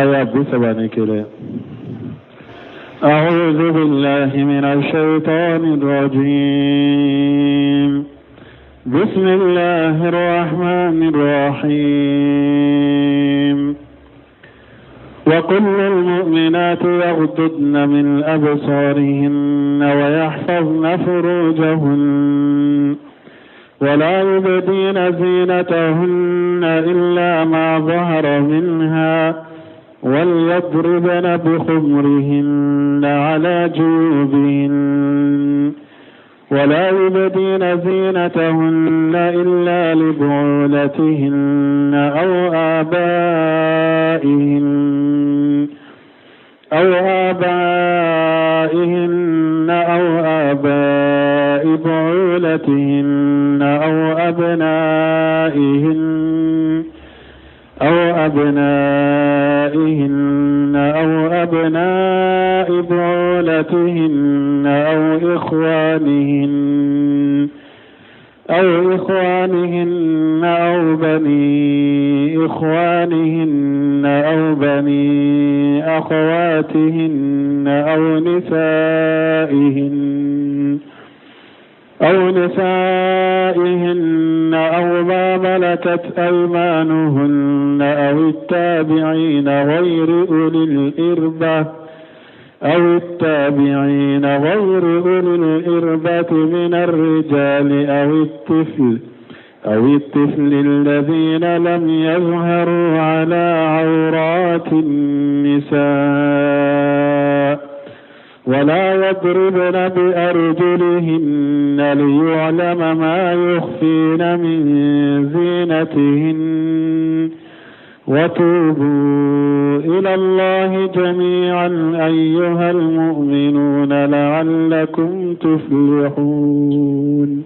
آية بسباني كده. أعوذ بالله من الشيطان الرجيم. بسم الله الرحمن الرحيم. وقل للمؤمنات يغضضن من أبصارهن ويحفظن فروجهن ولا يبدين زينتهن إلا ما ظهر منها وليضربن بخمرهن على جيوبهن ولا يبدين زينتهن إلا لبعولتهن أو آبائهن أو آباء بعولتهن أو أبنائهن أو أبناء بعولتهن أو إخوانهن أو بني إخوانهن أو بني أخواتهن أو نسائهن أو ما ملكت أيمانهن أو التابعين غير أولي الإربة من الرجال أو الطفل الذين لم يظهروا على عورات النساء ولا يضربن بأرجلهن ليعلم ما يخفين من زينتهن وتوبوا إلى الله جميعا أيها المؤمنون لعلكم تفلحون.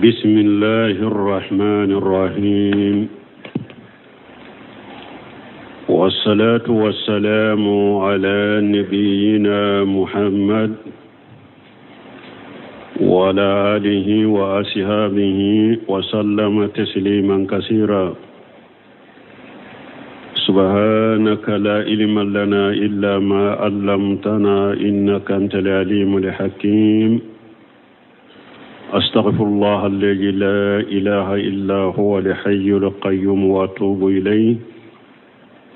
بسم الله الرحمن الرحيم. والصلاة والسلام على نبينا محمد وعلى آله وأصحابه وسلم تسليما كثيرا. سبحانك لا علم لنا إلا ما علمتنا إنك أنت العليم الحكيم. أستغفر الله الذي لا إله إلا هو الحي القيوم وأتوب إليه.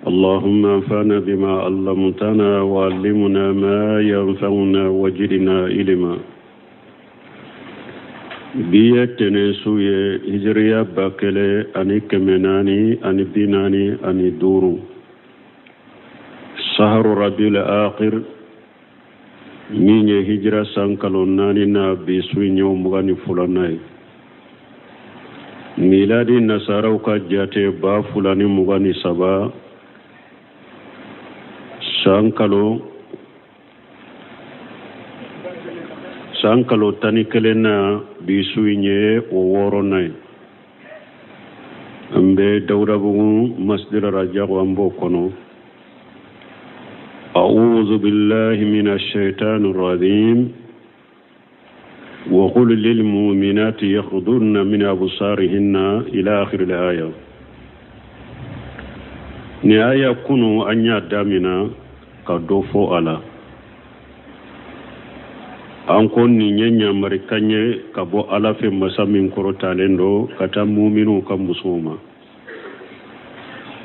اللهم انفعنا بما علمتنا وعلمنا ما ينفعنا وزدنا علما. بيتنا سوية هجرية باكلة أني كمناني أني بناني أني دورو شهر ربيع الآخر من هجرة سانكالوناني نبي سوين يوم مغاني فلاناي ميلادي نصاروكا جاتي با فلاني مغاني سبا sankalo tani kelena bisuinye o woronay ambe dawda bugu masdira rajago ambo kono. a'udhu billahi minash shaitanir rajim. wa qul lil mu'minati yakhdudna min absarihinna ila akhir al-aya. ni aya kunu anya damina ka dofo ala ankon ni nyanya marikanye kabo ala fe masamin koro talendo kata mu'minu ka musuma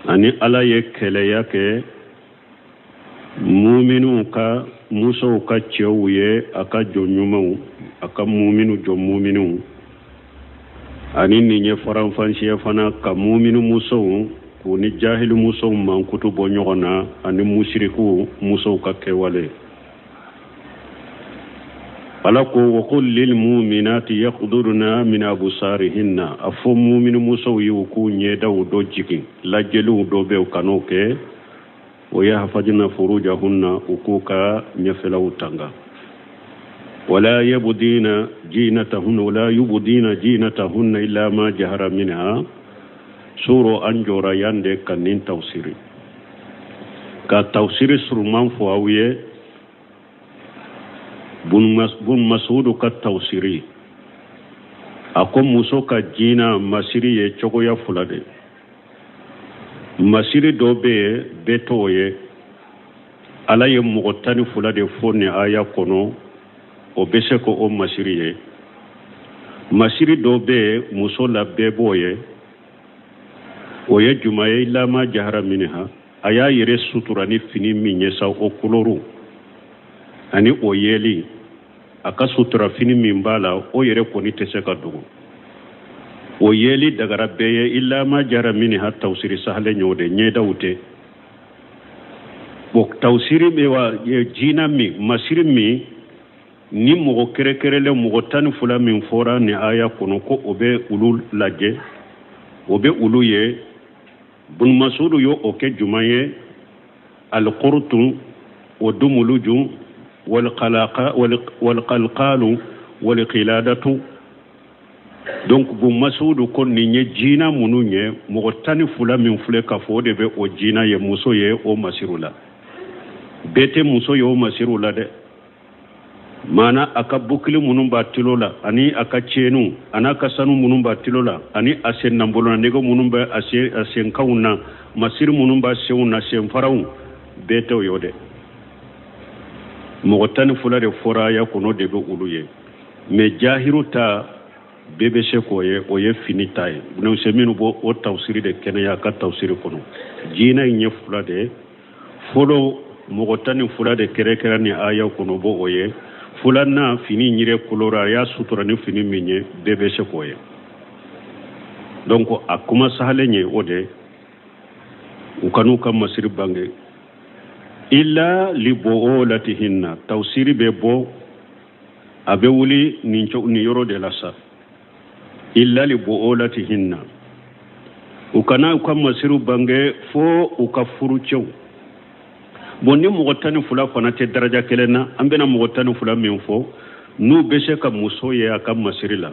ani ala ye kele yake mu'minu ka muso ka chewuye aka jonyumu aka mu'minu ani ni nye faranfansi fana ka mu'minu muso ko ni jahilu muso man kutu bonyogona ani mushriku muso ka kewale alako wa qul lil mu'minati yaqdurna min absarihinna afo mu'minu muso yuku nyeda do jiki lajelu do be kanoke wa yahfazna furujahunna ukuka nyafela utanga wala yubdina jinatahunna illa ma jahara minha. suro anjora yande kanin tawsiri ka tawsiri surman fo awiye bun masudu ka tawsiri ako muso ka jina masiri ye chogoya fulade masiri dɔ bɛ yen bɛɛ t'o ye ala ye mɔgɔ 12 de fɔ nin aya kɔnɔ o bɛ se ko o masiri ye masiri dɔ bɛ yen muso la bɛɛ b'o ye o ye juma ye lama jahara minha a y'a yɛrɛ sutura ni fini min ye sa o koloru ani o yeli a ka sutura fini min b'a la o yɛrɛ kɔni tɛ se ka dogo o yeli dagara bɛɛ ye ilama jahara minha tawsiri sahale ɲɔ de ɲɛdaw tɛ bon tawsiri bɛ wa jina min masiri min ni mɔgɔ kɛrɛkɛrɛlen mɔgɔ 12 min fɔra ni aya kɔnɔ ko o bɛ olu lajɛ o bɛ olu ye bun masudu yo o kɛ juma ye al-qurtu wa dumuluju wal qalqalu wal qiladatu donc bun masudu ko ni ye jina munu ye mɔgɔ 12 min filɛ ka fɔ de bɛ o jina ye muso ye o masiru la bete muso ye o masiru la de mana aka bukili munun ba tilo la ani aka cenu ana ka sanu munun ba tilo la ani asen nambolo nego munun ba asen kauna masir munun ba seuna sen faraw bete o yode mogotani fula de fora ya kono de be uluye me jahiru ta bebe se ko ye o ye finita ye bunu seminu bo o tawsiri de kene ya ka tawsiri kono jina nye fula de folo mogotani fula de kere ni aya kono bo o ye fulanna fini nyire kolora ya sutura ni fini minye bebe se koye donc akuma sahale nye ode ukanu kam masir bange illa li boolatihinna tawsiri be bo abe wuli ni yoro de lasa illa li boolatihinna ukana kam masiru bange fo ukafuru chew bonni mɔgɔ 12 fana tɛ daraja kelen na an bɛna mɔgɔ 12 min fɔ n'u bɛ se ka muso ye a ka masiri la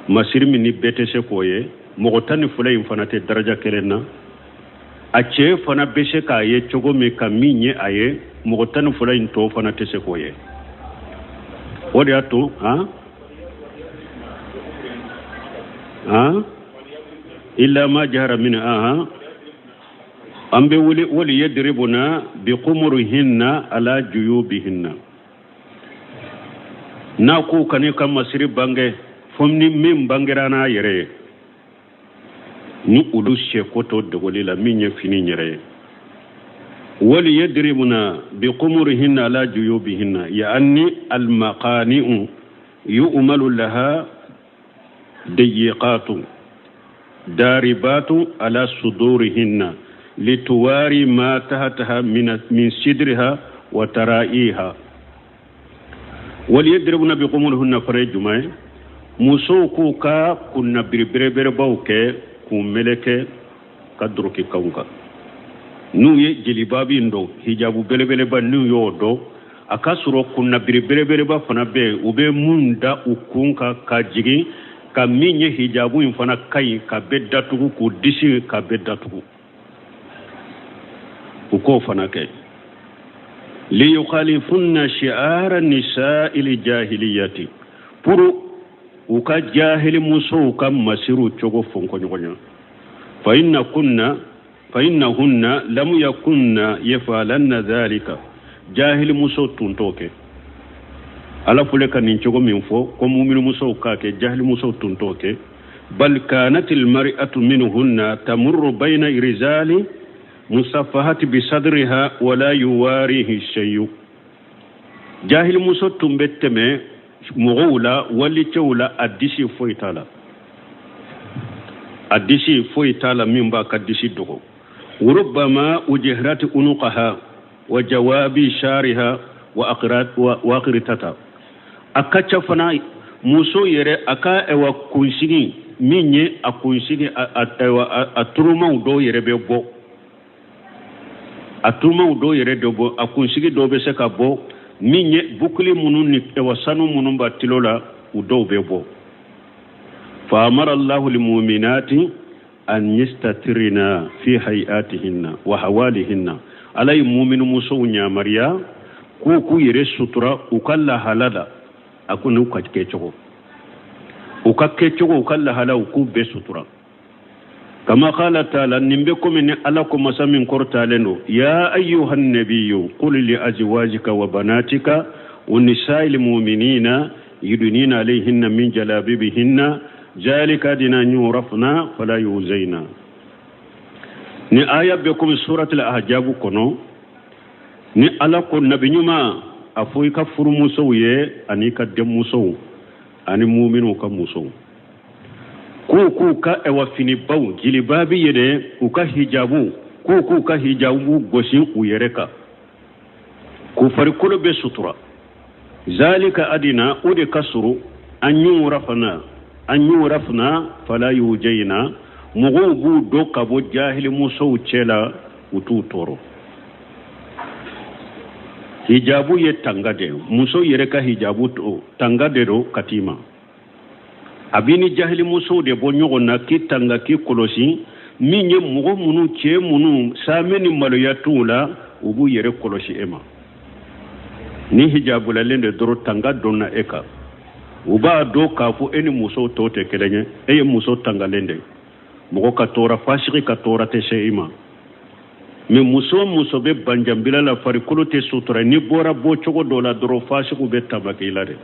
masiri min ni bɛɛ tɛ se k'o ye mɔgɔ 12 in fana tɛ daraja kelen na a cɛ fana bɛ se k'a ye cogo min ka min ye a ye mɔgɔ 12 in tɔ fana tɛ se k'o ye o de y'a to illa ma jahara min ambe wali yadribuna bi qumurihinna ala juyubihinna na ko kane kam masiri bange fomni min bangerana yere ni ulu shekoto dogoli la minye fini nyere wali yadribuna bi qumurihinna ala juyubihinna yani al maqani'u yu'malu laha dayiqatu daribatu ala sudurihinna لتواري ما تحتها من صدرها وترائيها وليضربن بقمرهن فرجما مسوكو كا كنا بربربر باوكي كوملكه كدروكي كونكا نو جلبابي ندو حجاب بلبل با نو يودو akasuro kunna biribere ba fana be ube munda ukunka kajigi ka minye hijabu infana kai ka beddatugu ku disi ka beddatugu uko fana kai li yukhalifunna shi'ara nisa'i li jahiliyati puru uka jahili muso uka masiru chogo fonko nyonya fa innahunna lam yakunna yafalanna dhalika jahili muso tuntoke ala fuleka nin chogo minfo ko mu'minu muso ka ke jahili muso tuntoke bal kanat al mar'atu minhunna tamurru bayna irzali musafahati bi sadriha wala yuwarihi shay'u jahili muso tumbeteme mughula wali chawla adisi foitala mimba kadisi dogo وربما وجهرات أنقها وجواب شارها وأقرتها أكتشفنا موسو يرى أكا أو كونسيني ميني أكونسيني أتروما ودو يرى بيبو أتروما ودو يرى بيبو أكونسيني دو بسكا بو ميني بكلي منوني أو سانو منون باتلولا ودو بيبو فأمر الله للمؤمنات أن يستترنا في هيئاتهن وحوالهن على مؤمن مسو نيامريا كوكو يري سترا وكلا حلالا أكون وكاكيتشو وكاكيتشو وكلا حلالا وكو بسترا كما قال تعالى نمبكم من ألاكم مسامين كورتالنو يا أيها النبي قل لأزواجك وبناتك والنساء المؤمنين يدنين عليهن من جلابيبهن ذلك أدنى أن يعرفن فلا يؤذين. ni aya be ko surat al-ahzab kono ni ala ko nabi nyuma afoy ka furu muso ye ani ka dem muso ani mu'minu ka muso ku ka e wa fini baw jilibabi yede ku ka hijabu ku ka hijabu gosin u yereka ku fari kulo be sutura zalika adina ude kasuru an yurafna fala yujayna mugubu do kabo jahili muso chela utu toro hijabu ye tangade muso yereka hijabu to tangade ro katima abini jahili muso de bonyo na kitanga ki kolosi minye mugo munu che munu sameni malo yatula ubu yere kolosi ema ni hijabu la lende doro tanga donna eka uba do kafu eni muso tote kelenye eye muso tanga lende mugo katora fasiki katora te sheima mi muso be banjambila la farikulu te sutura ni bora bo chogo dola doro fasiku be tabakila de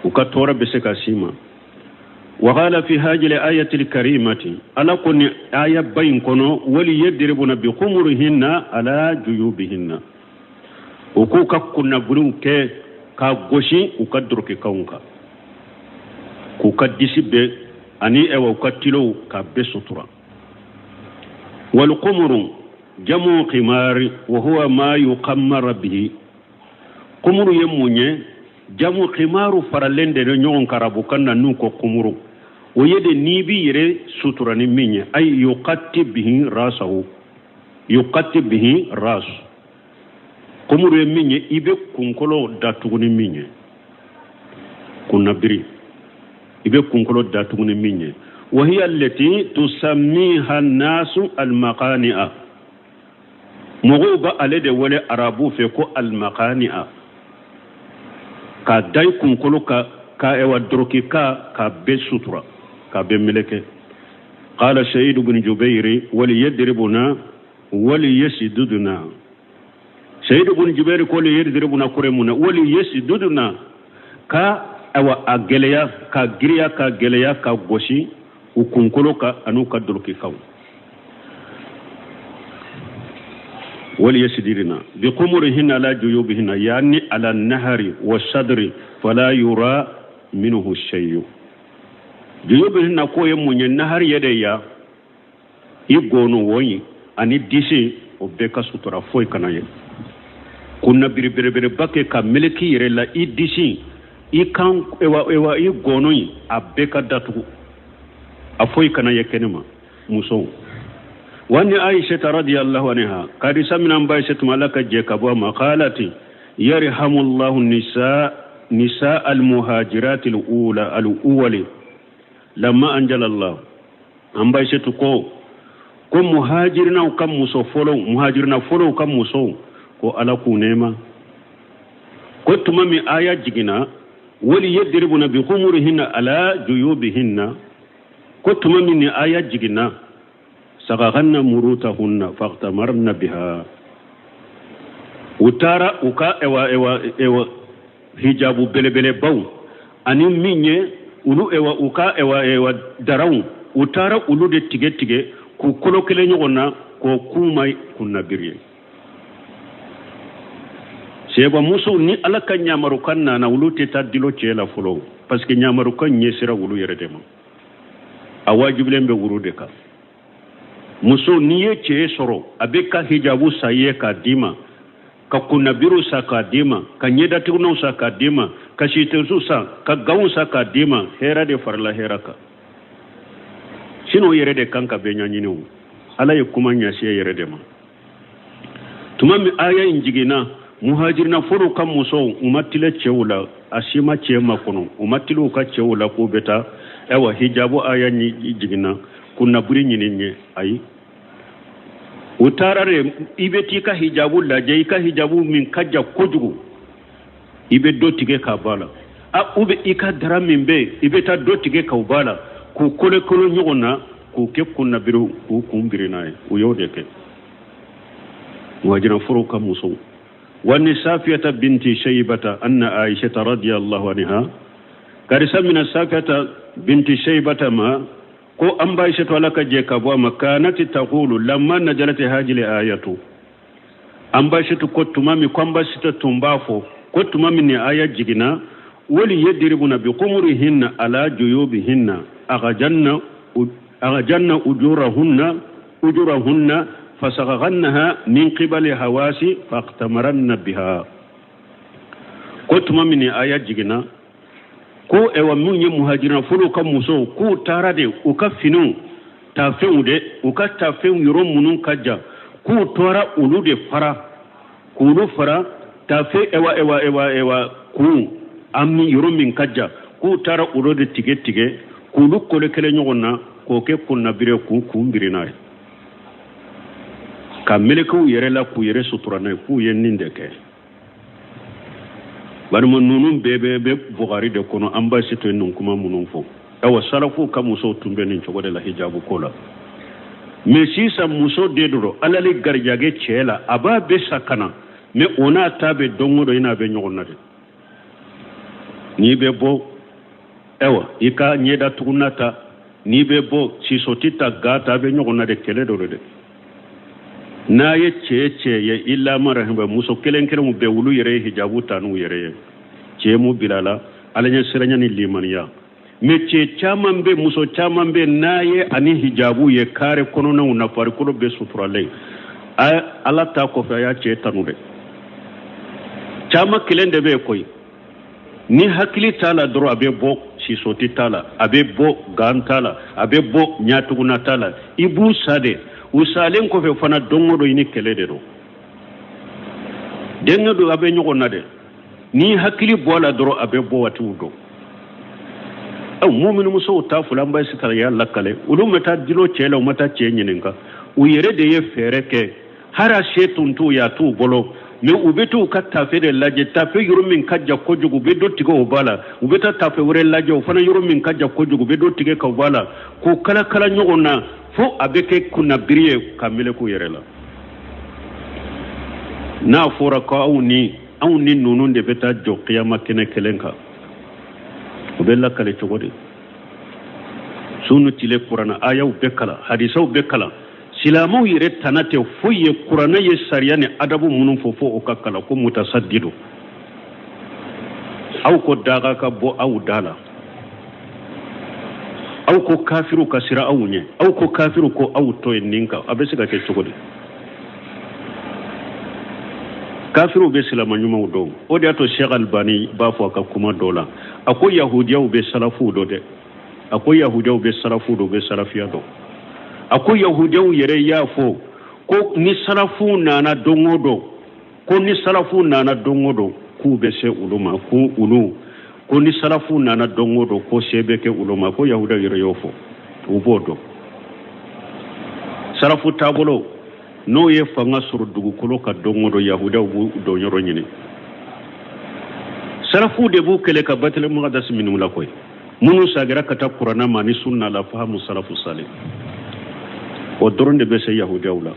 ukatora be seka sima وقال في هذه الآية الكريمة ألا كن آية بين كنو وليضربن بخمرهن على جيوبهن وكوكا كنا بلوك كاغوشي وكدرك كونكا كوكا ديسيب أني أو كتلو كبسطرة والقمر جمع قمار وهو ما يقمر به قمر يموني جمع قمار فرلند نيون كرابوكنا نوكو قمر ويد نيبي يري سطراني ميني أي يقتب به راسه يقتب به راس قمر يميني إبه كنكولو داتغني ميني كنا بري إبه كنكولو داتغني ميني وهي التي تسميها الناس المقانئ مغوبة على ولا أرابو فيكو المقانئ كداي كنكولو كايوا دروكي كبي سطرة كبي ملكه قال سعيد بن جبير وليضربنا وليسددنا سعيد بن جبير قال يضربنا كرمنا وليسددنا كا اوا اغليا كغريا كغليا كغوشي وكنكولو انو كدروكي كاو وليسددنا بقمرهن على جيوبهن يعني على النهر والصدر فلا يرى منه الشيء جيوبهن كوي من النهر يديا يغونو وي اني ديسي وبكا سوترا فوي كناي كنا بربربر باكي كملكي يرلا يديسي يكان ايوا يغونو ابكا داتو افوي كناي كنما موسو وأن عائشة رضي الله عنها قد سمعنا عائشة ملك جيكابوا مقالتي يرحم الله نساء المهاجرات الأول لما أنزل الله عائشة كو مهاجرنا وكم مسوفلو مهاجرنا فلو وكم مسو كو على كونيما كو تمامي آيات جينا وليضربن بخمرهن على جيوبهن كو تمامي آيات جينا سغغن مروتهن فاغتمرن بها وتارا وكا اوا حجاب بلبل باو اني ميني ولو اوا دراو وتارا ولو دي تيغي كو كولوكلي نيغونا كو كوماي كنا بيري سيبا موسو ني الا كان نيامارو كان نا ولو تي ديلو تشيلا فلو باسكو نيامارو كان نيسرا ولو يردما اواجب لمبه ورودكا muso niye che soro abeka hijabu saye ka dima ka kunabiru sa ka dima ka nyeda tuno sa ka dima ka shitesu sa ka gawu sa ka dima hera de farla heraka sino yere de kanka be nyanyinu ala yakuma nyasi yere de ma tumami aya injigina muhajirina furu kam muso umatile chewula ashima chema kono umatilu ka chewula ko beta ewa hijabu aya ni jigina kuna buri nyininye ai utarare ibeti ka hijabu la jey ka hijabu min kajja kojugu ibe dotige ka bala a ube ika daramin be ibeta dotige ka bala ko kole nyogona ku ke kunna biru ku kumbirinaye uyodeke wajina furu kam muso wani safiyata binti shaybata anna aisha radiyallahu anha karisa min safiyata binti shaybata ma ko an baisha to alaka je ka bo makanati taqulu lamma najalati hajili ayatu an baisha to ko tumami kwamba sita tumbafo ko tumami ne aya jigina wali yadribuna bi qumurihinna ala juyubihinna agajanna ujurahunna fasaghannaha min qibali hawasi faqtamaranna biha ko tumami ne aya jigina ko ewa munye muhajirina fulu kam muso ku tarade u ka finu ta feude u ka ta feu yoro munun kajja ku tora ulu de fara kulu fara ta fe ewa ku ammi yoro min kajja ku tara ulu de tige kulu kole kele nyogonna ko ke kunna bire ku kumbirina kamele ko yere la ku yere suturana ku yenninde ke barma nunun bebe Bukhari de kono ambassadeur nun kuma munun fo awa salafu ka muso tumbe nin chogo de la hijabu kola me sisa muso dedoro alali garjage chela aba be sakana me ona tabe dongodo ina be nyogonnade ni be bo ewa ika nyeda tukunata ni be bo sisotita gata be nyogonnade kele do de na ye cece ye illa marahaba muso kelen mu be wulu yere hijabu tanu yere ce mu bilala alanya siranya ni limaniya me ce chaman be muso chaman be na ye ani hijabu ye kare kono na una fari kono be suturale ala ta ko fa ya ce tanu de chama kelen de be koy ni hakili tala dro abe bo si soti tala abe bo gantala abe bo nyatuguna tala ibu sade usalen ko fe fana dongodo ini kelede do denga do abe nyoko nade ni hakili bola doro abe bo watu do aw mu'minu muso ta fulan bay sitar ya lakale ulum mata dilo chela mata chenyeninka u yere de ye fere ke hara shetun tu ya tu bolo me ubetu katta fede laje tafe yurumin kajja kojugo be dottigo bala ubeta tafe wure laje fana yurumin kajja kojugo be dottige ka bala ko kala nyogona fo abeke kuna biriye kamile ku yerela na fora ko awni nunun de beta jo qiyama kene kelenka ubella kale chogode sunu tile qur'ana ayaw bekala hadisaw bekala silamu yire tanate foye qur'ana ye sariyane adabu munun fofo o kakala ko mutasaddidu aw ko daga ka bo aw dala aw ko kafiru kasira awunye aw ko kafiru ko aw to ninka abesiga ke chogode kafiru be silama nyuma do o de to Sheikh Albani ba fo ka kuma dola akoy yahudiya be salafu do de akoy yahudiya be salafu do be salafiya do akoy yahudiya yere ya fo ko ni salafu nana dongodo ko ni salafu nana dongodo ku be se uluma ku ulu ko ni salafu nana dongodo ko sebe ke uluma ko yahuda yere yofo ubodo salafu tabolo no ye fanga suru dugu kolo ka dongodo yahuda do nyoro nyini salafu de bu kele ka batel muqaddas min la koy munu sagira kata qur'ana mani sunna la fahamu salafu salih o doronde be se yahuda wala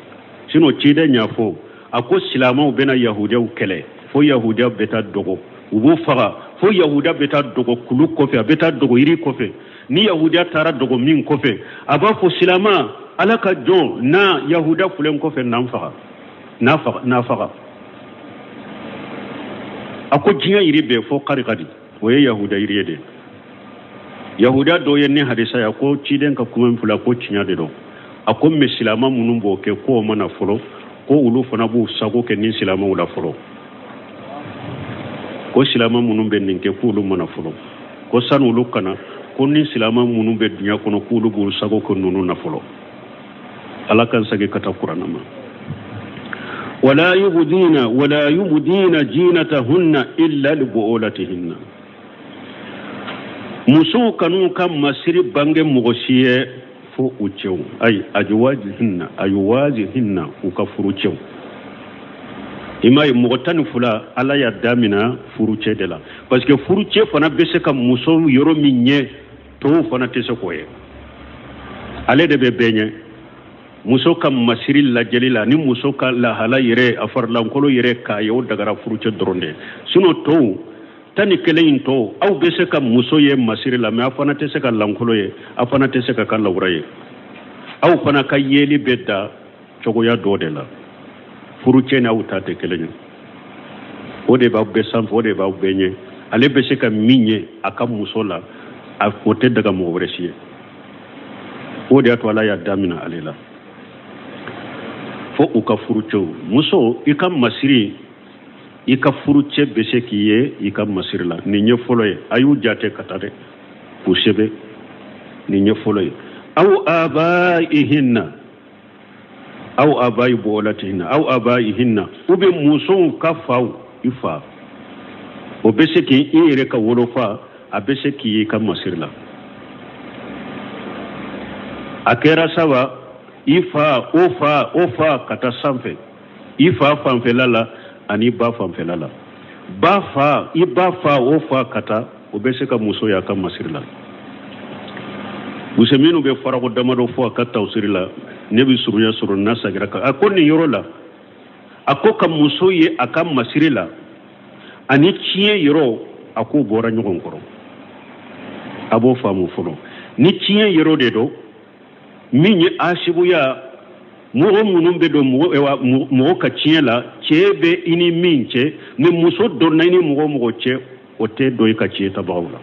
sino cide nyafo ako silama bena yahuda kele fo yahuda beta dogo ubu faga fo yahuda beta dogo kulu kofe beta dogo iri kofe ni yahuda tara dogo min kofe aba fo silama alaka jo na yahuda fulen kofe namfaga nafaga ako jinga iri be fo qarqadi woye yahuda iri de yahuda do yenni hadisa ya ko ciden ka kuma fula ko cinya de do ako me silama munun bo ke ko mana folo ko ulu fana bu sago ke ni silama wala folo ko silama munun be ninke ko ulu mana folo ko sanu ulu kana ko ni silama munun be dunya kono ko ulu bu sago ko nunu na folo ala kan sage kata qur'ana ma wala yubdina jinatahunna illa li bu'ulatihinna muso kanu kam masiri bange mogosiye fo uchew ay ajwajihinna ukafuruchew imay mogotani fula ala ya damina furuche de la parce que furuche fana bese kam muso yoro minye to fana tese koye ale de be benye muso kam masiri la jalila ni muso ka la hala yere afarlankolo yere ka yo dagara furuce dronde sino to tani kelen to aw be se ka muso ye masiri la me afana te se ka lankolo ye afana te se ka kala wuraye aw fana ka yeli bedda cogoya do de la furuce na uta te kelen o de ba be sam o de ba benye ale be se ka minye aka muso la a kote daga mo wuresiye o de atwala ya damina alela fo uka furuce muso ika masiri ika furuce bese kiye ika masiri la ni nye folo ye ayu jate katare kusebe ni nye folo ye aw abaihinna aw abai bolatihinna aw abaihinna ube muso ka faw ifa o bese ki ire ka wolofa a bese kiye ka masiri la akera sawa ifa ofa kata sanfɛ ifa fanfɛla la ani ba fanfɛla la ba fa ofa kata o bɛ se ka muso y'a ka masiri la museminu bɛ farako damadɔ fɔ a ka tawsiri la ne bi surunya sɔrɔ na sagira kan a ko nin yɔrɔ la a ko ka muso ye a ka masiri la ani tiɲɛ yɔrɔ a ko bɔra ɲɔgɔn kɔrɔ a b'o faamu fɔlɔ ni tiɲɛ yɔrɔ de don min ye asibuya mɔgɔ minnu bɛ don mɔgɔ ka tiɲɛ la cɛ bɛ i ni min cɛ mɛ muso donna i ni mɔgɔ cɛ o tɛ don i ka tiɲɛ tabagaw la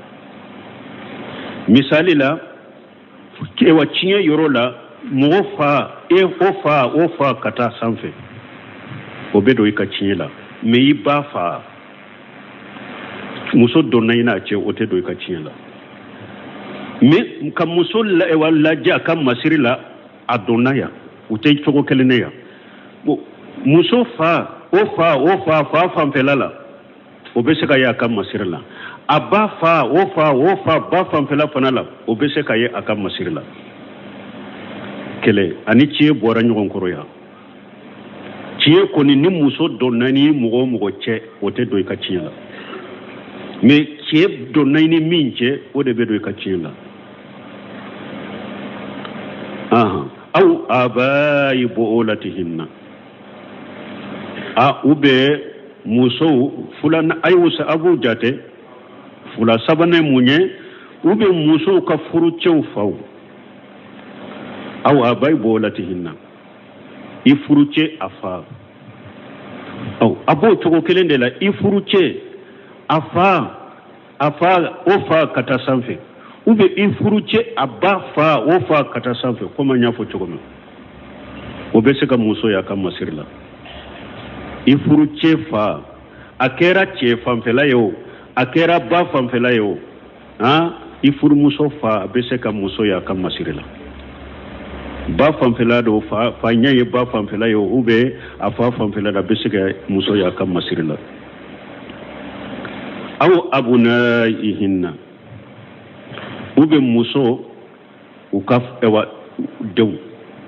misali la wa tiɲɛ yɔrɔ la mɔgɔ fa o fa ka taa sanfɛ o bɛ don i ka tiɲɛ la mɛ i ba fa muso donna i n'a cɛ o tɛ don i ka tiɲɛ la mais ka muso lajɛ a ka masiri la a donna yan u tɛ cogo kelen ne yan muso fa fanfɛla la o bɛ se ka ye a ka masiri la a ba fa ba fanfɛla fana la o bɛ se ka ye a ka masiri la kɛlɛ ani tiɲɛ bɔra ɲɔgɔn kɔrɔ yan tiɲɛ kɔni ni muso donna ni mɔgɔ cɛ o tɛ don i ka tiɲɛ la mais cɛ donna ni min cɛ o de bɛ don i ka tiɲɛ la aw abai bu'ulatihinna ube muso fulana ayusa abu jate fula sabane munye ube muso ka furuceu faw aw abai bu'ulatihinna I furuce afa aw abo cogo kelen de la I furuce afa ofa kata sanfɛ ube I furuce aba fa ofa kata sanfɛ koma nya fo cogo min o bɛ se ka muso ya ka masiri la I furuce fa a kɛra cɛ fanfɛla ye o a kɛra ba fanfɛla ye o I furumuso fa a bɛ se ka muso ya ka masiri la ba fanfɛla do fa nya ye ba fanfɛla ye o ube a fa fanfɛla da bɛ se ka muso ya ka masiri la aw abunaihinna ube muso u ka denw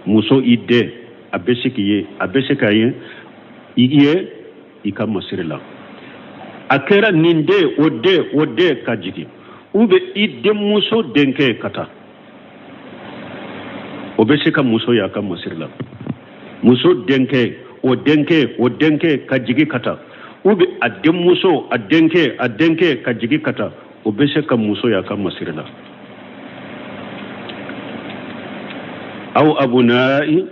muso I den a bɛ se ka ye I ka masiri la a kɛra nin den o den ka jigin ube I denmuso denkɛ ka taa o bɛ se ka muso y'a ka masiri la muso denkɛ o denkɛ ka jigin ka taa ube a denmuso a denkɛ ka jigin ka taa o bɛ se ka muso y'a ka masiri la aw abunai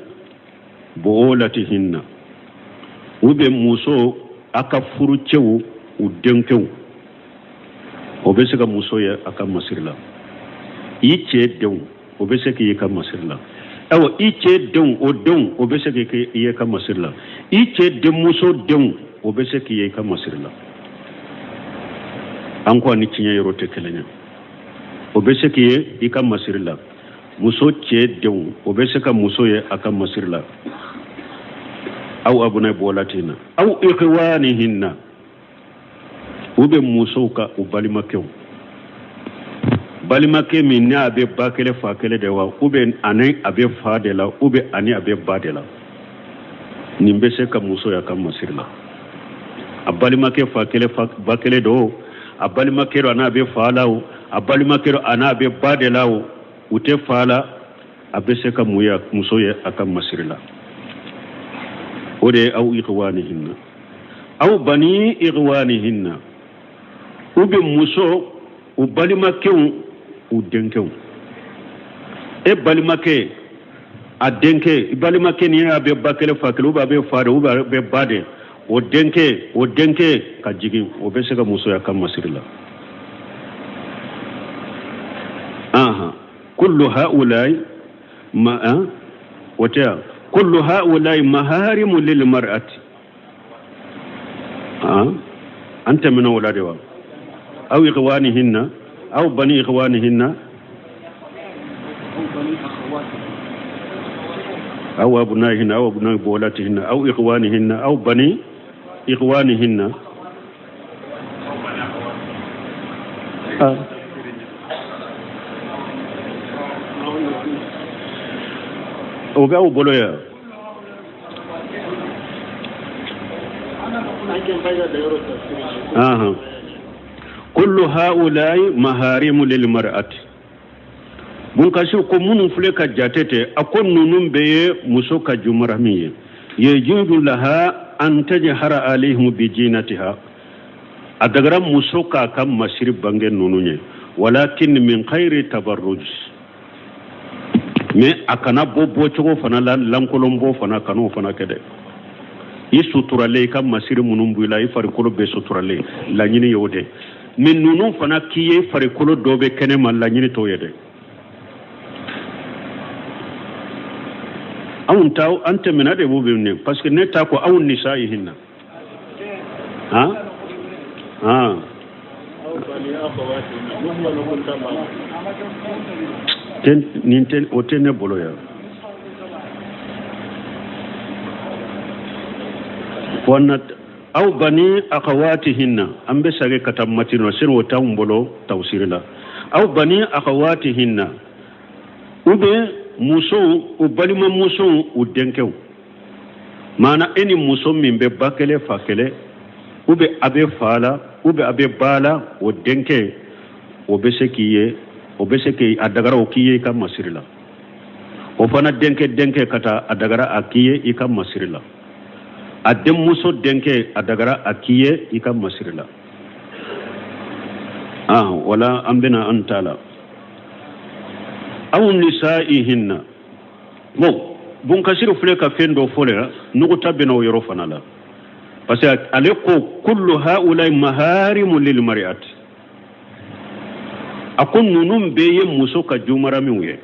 bu'ulatihinna ube muso aka furucɛw u denkɛw o bɛ se ka muso ye a ka masiri la I cɛ denw o bɛ se k'i ka masiri la aw I cɛ denw o bɛ se k'i ye ka masiri la I cɛ denmuso denw o bɛ se k'i ye ka masiri la an ko ni tiɲɛ yɔrɔ tɛ kelen ye o bɛ se k'i ye I ka masiri la muso cɛ denw o bɛ se ka muso ye a ka masiri la aw abunai bu'ulatihinna aw ikhwanihinna ube muso ka u balimakɛw balimakɛ min n'a bɛ ba kelen fa kelen de wa ube ani a bɛ fa de la ube ani a bɛ ba de la nin bɛ se ka muso ya ka masiri la a balimakɛ fa kelen ba kelen do a balimakɛ do n'a bɛ fa la o a balimakɛ do n'a bɛ ba de la o u tɛ fa la abeseka muya musoye akam masirila ode aw ikhwanihinna aw bani ikhwanihinna ube muso u balimakew u denkew e balimake a denke balimake ni abe bakele fakele u be faade u be bade o denke ka jigi o beseka muso akam masirila aha kullu haula'i ما وتيا كل هؤلاء محارم للمرأة أنت من أولادها أو إخوانهن أو بني إخوانهن أو أبنائهن أو أبناء بولاتهن أو إخوانهن أو بني إخوانهن وبأو بلويا كل هؤلاء محارم للمرأة bunkashi ko munun fule ka jatete akon nunun beye muso ka jumaramiye yejudu laha an tajhara alaihim bi jinatiha adagara muso ka kam masir bange nununye walakin min khairi tabarruj mais akana bobo cogo fana lankolombo fana kanu fana kede i suturale kam masiri munum buila i farikolo be suturale la nyini yode min nunu fana kiye farikolo dobe kene man la nyini to yede awun taw ante menade bo be ne parce que ne ta ko awun nisa'i hinna ten otene boloya wanat aw bani akhawatihinna ambe sage katammatino sir wotam bolo tawsirila aw bani akhawatihinna ube muso u balima muso u denkew mana eni muso min be bakele fakele ube abe fala ube abe bala o denke o besekiye o beseke adagara o kiye kam masirila o fana denke kata adagara akiye ikam masirila adem muso denke adagara akiye ikam masirila wala ambena antala aw nisaihinna bon kasiru fule ka fendo folera nugo tabena o yoro fana la parce que ale ko kullu haula maharimu lil mar'ati akon nunum beye muso ka jumara miwe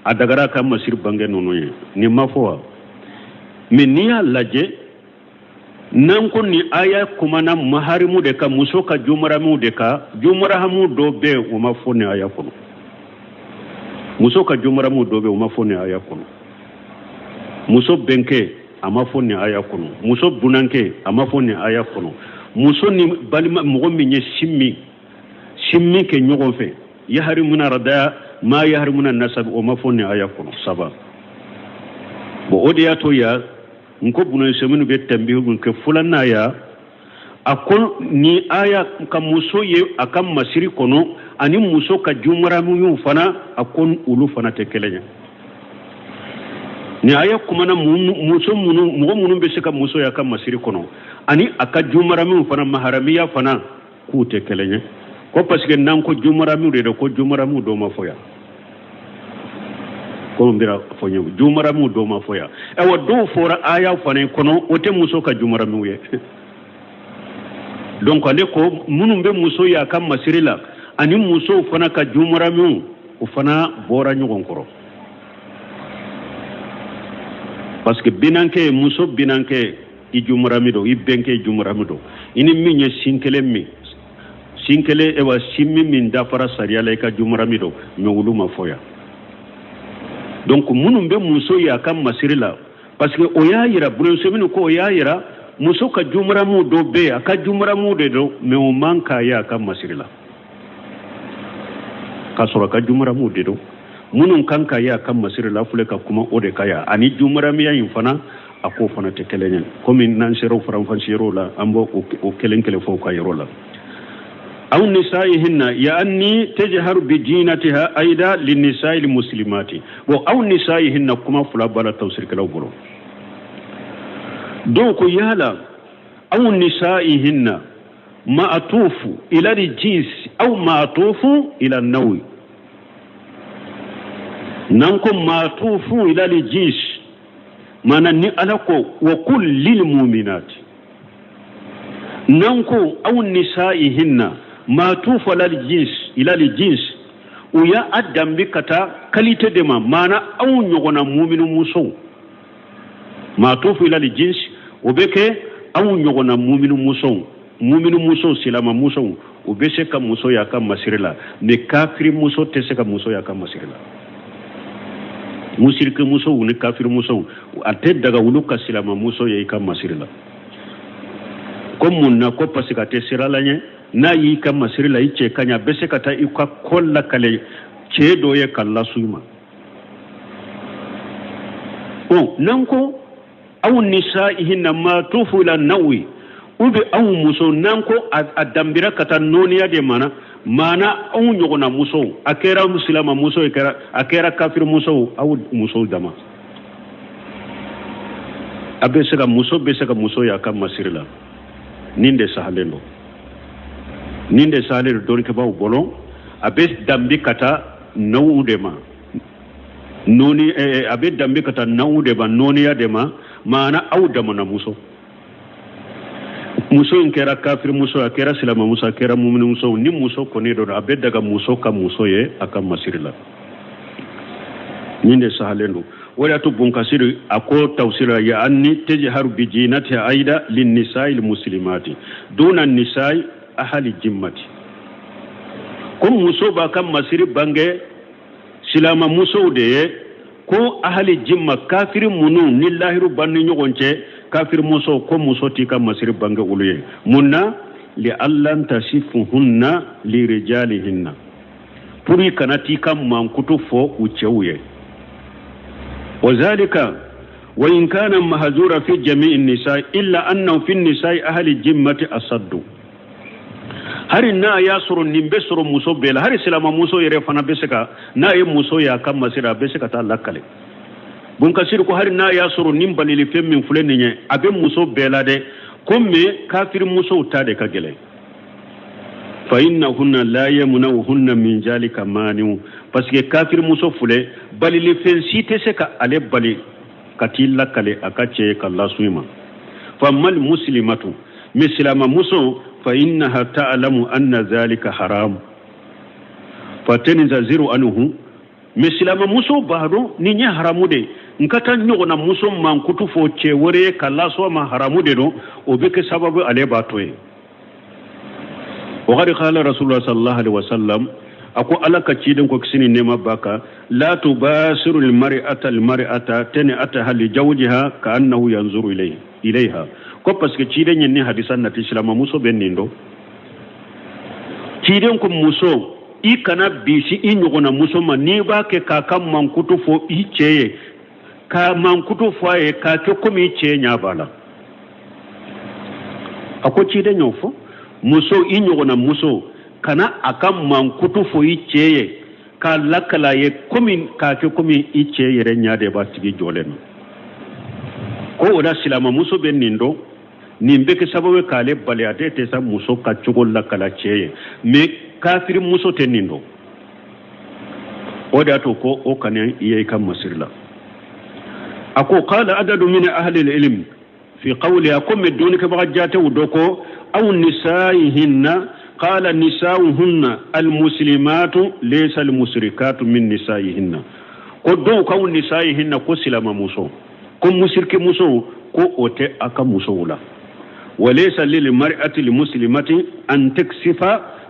adagara ka masir bange nunu ni mafwa miniya laje nan ko ni aya kuma na maharimu de ka muso ka jumara mu de ka jumara hamu do be o mafone aya kono muso ka jumara mu do be o mafone aya kono muso benke amafone aya kono muso bunanke amafone aya kono muso ni balima mo minye simmi ke nyogon fe yahrimuna rada ma yahrimuna nasab o mafoni aya kono saba bo odiya to ya nko buno seminu be tambi gun ke fulanna ya akon ni aya kam muso ye akam masiri kono ani muso ka jumara mu fana akon ulu fana te kelenya ni aya kuma na muso munu be sika muso ya kam masiri kono ani aka jumara mu fana maharamiya fana ku te kelenya ko parce que nan ko jumaramu de ko jumaramu do ma foya ko mbira fonyo jumaramu do ma foya e wa do fora aya fane kono ote muso ka jumaramu ye donc ale ko munumbe muso ya kam masirila ani muso fana ka jumaramu o fana bora nyugon koro parce que binanke muso binanke i jumaramido i benke jumaramido ini minye sinkele ewa simmi min dafara sariya la ka jumaramido nyowulu ma foya donc munum be muso ya kam masirila parce que o ya yira bulu seminu ko o ya yira muso ka jumaramu do be aka jumaramu de do me o manka ya kam masirila ka sura ka jumaramu de do munun kanka ya kam masirila fule ka kuma o de kaya ani jumarami ya infana ako fana te kelenen comme nan sero faram fan sero la ambo o kelen fo ka yoro la أو نسائهن يعني تجهر بجينتها أيضا للنساء المسلمات أو نسائهن كما فلا بلا توسير كلاو برو دوك يالا أو نسائهن ما أطوف إلى الجنس أو ما أطوف إلى النوي نانكم ما أطوف إلى الجنس ما نني ألقو وكل للمؤمنات نانكو أو نسائهن ما أطوف إلى الجنس ويا أدم بكتا كاليتي دما مانا أو نيغونا مؤمن موسو ما أطوف إلى الجنس وبكي أو نيغونا مؤمن موسو muminu muso silama muso u be se ka muso ya ka masirila me kafiri muso te se ka muso ya ka masirila musirke muso ni kafiri muso ate daga wulu ka silama muso ya ka masirila ko munna ko pasika te sirala nye na yi ka masirila ice kanya be se ka ta ikwa kolla kale ce doye kalla suima nanko aw nisaihinna ma tufu ila nawi ube aw muso nanko adambira kata noniya de mana aw nyogona muso akera muslima muso akera kafir muso aw muso dama abesega muso ya kam masirila ninde sahalendo don ke baw bolon abes dambi kata nawu de ma noni abe dambi kata nawu de ba noniya de ma mana aw dama na muso in kera kafir muso akera silama muso akera mu'min muso ni muso kone do abe daga muso ka muso ye aka masirila ninde sahalendo wala to bunkasiri ako tawsira ya anni tajharu bi jinati aida lin nisa'i al muslimati duna nisa'i ahli jimmati ko muso ba kan masiri bange silama muso de ko ahli jimma kafir munu nillahi rubanni nyogonce kafir muso ko muso tika masir bange uluye munna li allan tasifuhunna li rijalihinna puri kanati kam mankutu fo uchewuye wazalika wa in kana mahzura fi jami'in nisa illa annahu fi nisa'i ahli jimmati asaddu hari na ya suru nimbe suru muso bela hari silama muso yere fana beseka na ye muso ya kam masira beseka ta lakale bunkasir ko hari na ya suru nimbali li femmin fuleni nye abe muso bela de komme kafir muso tade ka gele fa innahunna la yamnauhunna min zalika maniu parce que kafir muso fule bali li fen site se ka ale bali katilla kale akache kala suima fa mal muslimatu mislama muso fa innaha ta'lamu anna zalika haram fatanzaziru anhu mislama muso bahdo ni nya haramu de nkata nyogona muso mankutu fo chewore kala so ma haramu de no obeke sababu ale batoye وقد قال رسول الله صلى الله عليه وسلم أكو على كتيدن كوكسيني نما باكا لا تباشر المرأة تنأتها لجوجها كأنه ينظر إليها كو باسكو تيدن يني حديثا نتي سلام موسو بنيندو تيدن كو موسو i kana bisi i ɲɔgɔnna muso ma n'i b'a kɛ k'a ka mankutu fɔ i cɛ ye ka mankutu fɔ a ye k'a kɛ komi i cɛ ɲɛ b'a la a ko ciden y'o fɔ muso i ɲɔgɔnna muso kana a ka mankutu fɔ i cɛ ye k'a lakala ye komi k'a kɛ komi i cɛ yɛrɛ ɲɛ de b'a tigi jɔlen na ko o la silama muso bɛ nin dɔn nin bɛ kɛ sababu ye k'ale bali a tɛ sa muso ka cogo lakala cɛ ye mais kafiri muso tɛ nin dɔn o de y'a to ko o kana i ye i ka masiri la a ko qala adadu min ahli al-ilm fi qawli a ko mɛ dɔɔnikɛbaga jaatew dɔ ko aw nisaihinna qala nisauhunna almuslimatu laysa almusrikatu min nisaihinna ko dɔw ka aw nisaihinna ko silama muso ko musirke muso ko o tɛ a ka musow la وليس للمرأة المسلمة أن تكسف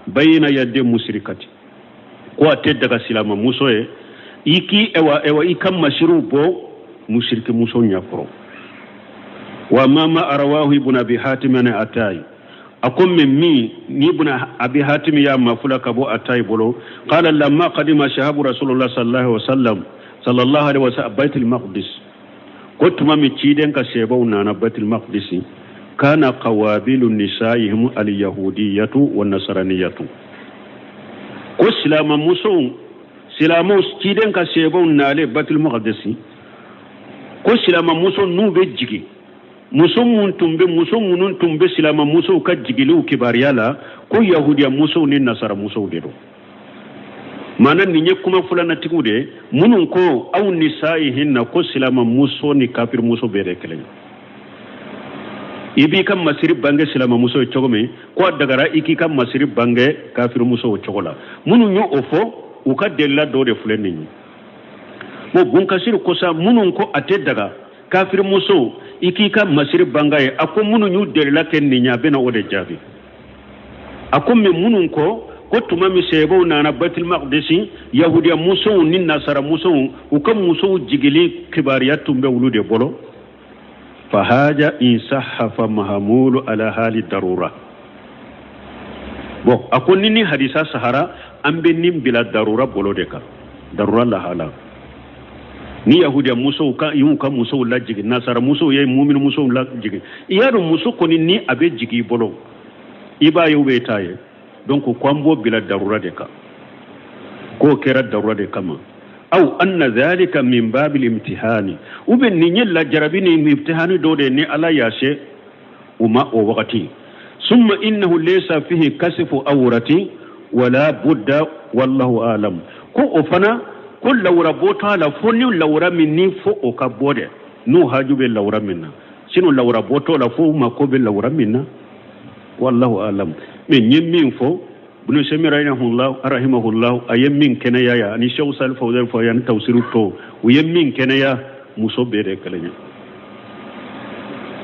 بين يد مسركة ko daga silama muso ye iki ewa ikam mashiru bo mushrike muso nyafro wa mama arawahu ibn abi hatim ana atai akum mi ni ibn abi hatim ya mafula kabo atai bolo qala lamma qadima shahabu rasulullah sallallahu alaihi wasallam baitul maqdis ko tuma mi ciden ka shebau na baitul maqdis كان قوابل نسائهم اليهودية والنصرانية كو سلام موسو سلامو ستيدن كسيبون نالي بات المقدس كو سلام موسو نو بجيكي موسو منتم بي سلام موسو كجيلو كباريالا كو يهوديا موسو ني نصارى موسو ديرو mana ni nye kuma fulana tigude munun ko aw nisaihinna ko silama muso ni kafir muso bere kelen ibi kam masiri bange silama muso chogome ko dagara iki kam masiri bange kafir muso chogola munun yo ofo uka della do de fuleni mo bunkasir ko sa munun ko ate daga kafir muso iki kam masiri bangaye ako munun yu della ken ni nya bena ode jabi akum me munun ko tuma mi sebo nana batil maqdisi yahudiya muso ni nasara muso ukam muso jigili kibariyatu be wulude bolo fa haja in sahha fa mahmulu ala hali darura bo akonni ni hadisa sahara ambe nim bila darura bolo de ka darura la hala ni yahudiya muso ka yunka muso la jigi nasara muso ye mu'min muso la jigi yaro muso koni ni abe jigi bolo iba yo betaye donc kwambo bila darura de ka ko kera darura de kama aw anna dhalika min babil imtihani uben ni nyella jarabini imtihani do de ni ala yashe uma o wakati summa innahu laysa fihi kasfu awrati wala budda wallahu alam ko ofana ko lawra bota la fonni lawra minni fo o kabode no hajube lawra minna sino lawra boto la fo ma ko be lawra minna wallahu alam min yimmin fo bunu semi rahimahullah ayemmin kenaya ya ani shaw sal fawzan fo yan tawsiru to yemmin kenaya muso bere kalanya